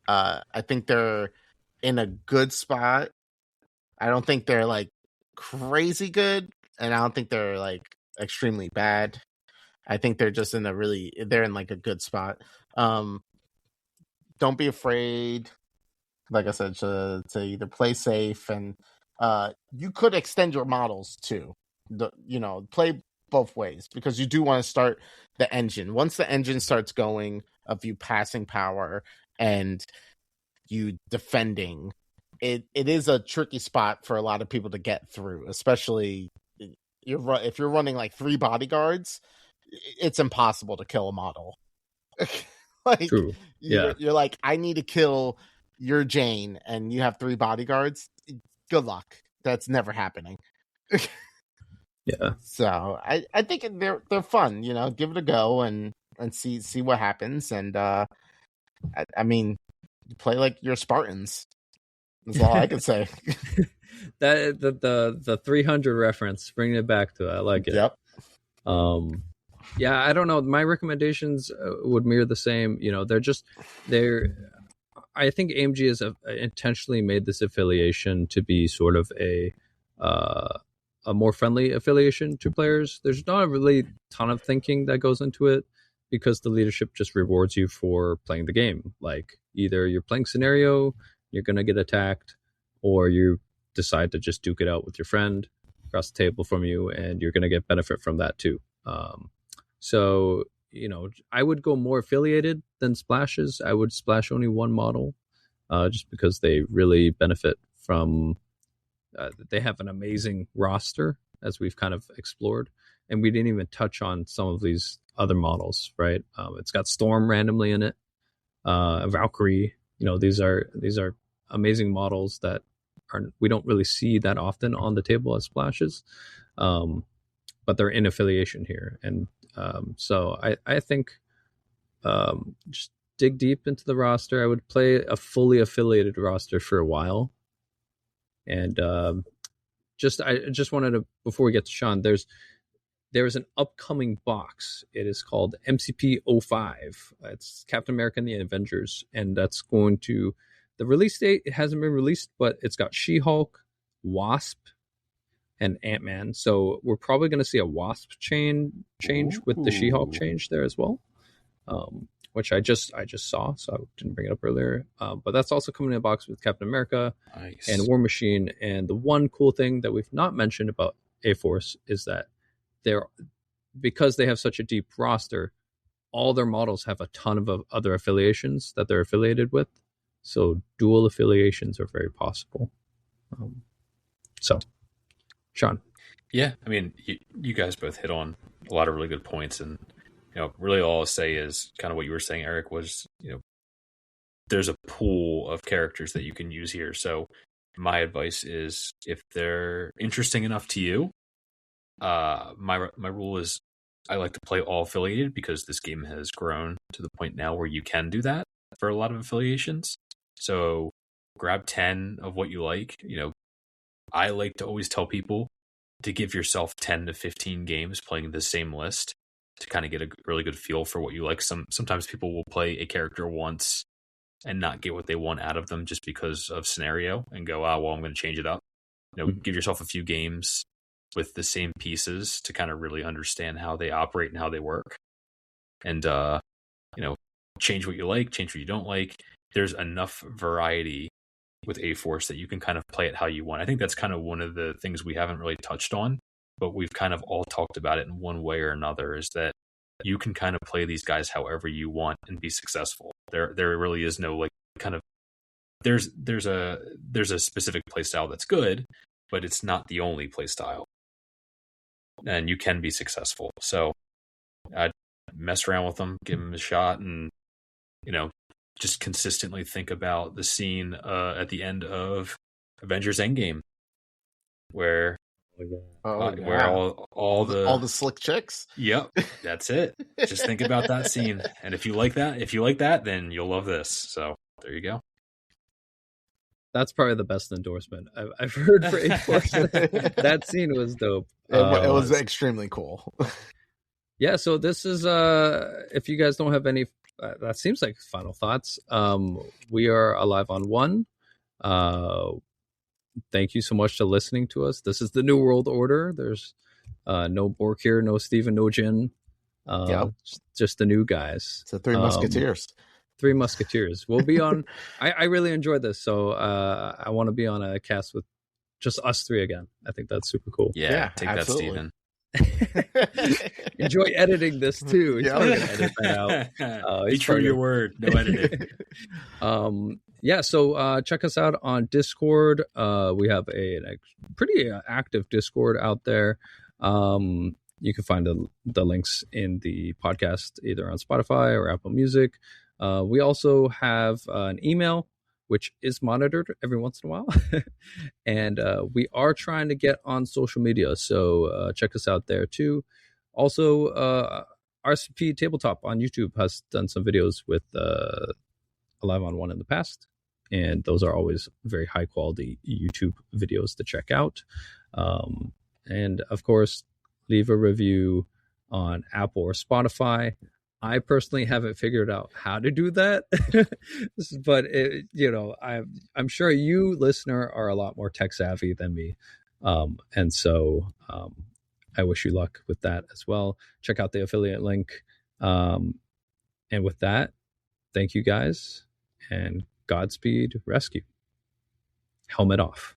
I think they're in a good spot. I don't think they're like crazy good, and I don't think they're like extremely bad. I think they're just they're in like a good spot. Don't be afraid, like I said, to either play safe, and you could extend your models too. Play both ways, because you do want to start the engine. Once the engine starts going of you passing power and you defending, it is a tricky spot for a lot of people to get through, especially if you're running like 3 bodyguards, it's impossible to kill a model. Like, True. Yeah. You're like, I need to kill your Jane, and you have 3 bodyguards. Good luck. That's never happening. Yeah. So I think they're fun. Give it a go and see what happens. And I mean, you play like your Spartans. That's all I can say. That the 300 reference, bringing it back to it. I like it. Yep. Yeah, I don't know. My recommendations would mirror the same. I think AMG has intentionally made this affiliation to be sort of a more friendly affiliation to players. There's not a really ton of thinking that goes into it because the leadership just rewards you for playing the game. Like, either you're playing scenario, you're going to get attacked, or you decide to just duke it out with your friend across the table from you, and you're going to get benefit from that too. So, I would go more affiliated than splashes. I would splash only one model, just because they really benefit from, they have an amazing roster, as we've kind of explored. And we didn't even touch on some of these other models, right? It's got Storm randomly in it, Valkyrie. These are amazing models that we don't really see that often on the table as splashes, but they're in affiliation here. And so I think just dig deep into the roster. I would play a fully affiliated roster for a while. And I just wanted to, before we get to Sean, there's an upcoming box. It is called MCP 05. It's Captain America and the Avengers, and that's going to, the release date, it hasn't been released, but it's got She-Hulk, Wasp, and Ant-Man. So we're probably going to see a Wasp change with the She-Hulk change there as well, which I just saw, so I didn't bring it up earlier. But that's also coming in a box with Captain America and War Machine. And the one cool thing that we've not mentioned about A-Force is that because they have such a deep roster, all their models have a ton of other affiliations that they're affiliated with. So dual affiliations are very possible. So, Sean. Yeah, I mean, you guys both hit on a lot of really good points, and really all I'll say is kind of what you were saying, Eric, was there's a pool of characters that you can use here. So my advice is, if they're interesting enough to you, my rule is I like to play all affiliated, because this game has grown to the point now where you can do that for a lot of affiliations. So grab 10 of what you like. I like to always tell people to give yourself 10 to 15 games playing the same list to kind of get a really good feel for what you like. Sometimes people will play a character once and not get what they want out of them just because of scenario and go, well, I'm going to change it up. Give yourself a few games with the same pieces to kind of really understand how they operate and how they work. And, change what you like, change what you don't like. There's enough variety with A-Force that you can kind of play it how you want. I think that's kind of one of the things we haven't really touched on, but we've kind of all talked about it in one way or another, is that you can kind of play these guys however you want and be successful. There really is no there's a specific play style that's good, but it's not the only play style. And you can be successful. So I'd mess around with them, give them a shot, and just consistently think about the scene at the end of Avengers Endgame, where where all the slick chicks. Yep, that's it. Just think about that scene, and if you like that, then you'll love this. So there you go. That's probably the best endorsement I've heard for A-Force. That scene was dope. It was extremely cool. Yeah, so this is if you guys don't have any, that seems like final thoughts. We are alive on one. Thank you so much for listening to us. This is the New World Order. There's no Bork here, no Steven, no Jin. Just the new guys. So 3 Musketeers. 3 Musketeers. We'll be on. I really enjoyed this, so I want to be on a cast with just us 3 again. I think that's super cool. Yeah, take absolutely. That, Steven. Enjoy editing this too. Edit that out. Be true to your word. No editing. So check us out on Discord. We have a pretty active Discord out there. You can find the links in the podcast either on Spotify or Apple Music. We also have an email, which is monitored every once in a while. And we are trying to get on social media, so check us out there too. Also, RSMP Tabletop on YouTube has done some videos with Alive on One in the past, and those are always very high quality YouTube videos to check out. And of course, leave a review on Apple or Spotify. I personally haven't figured out how to do that, but I'm sure you, listener, are a lot more tech savvy than me, and so I wish you luck with that as well. Check out the affiliate link, and with that, thank you guys, and Godspeed Rescue. Helmet off.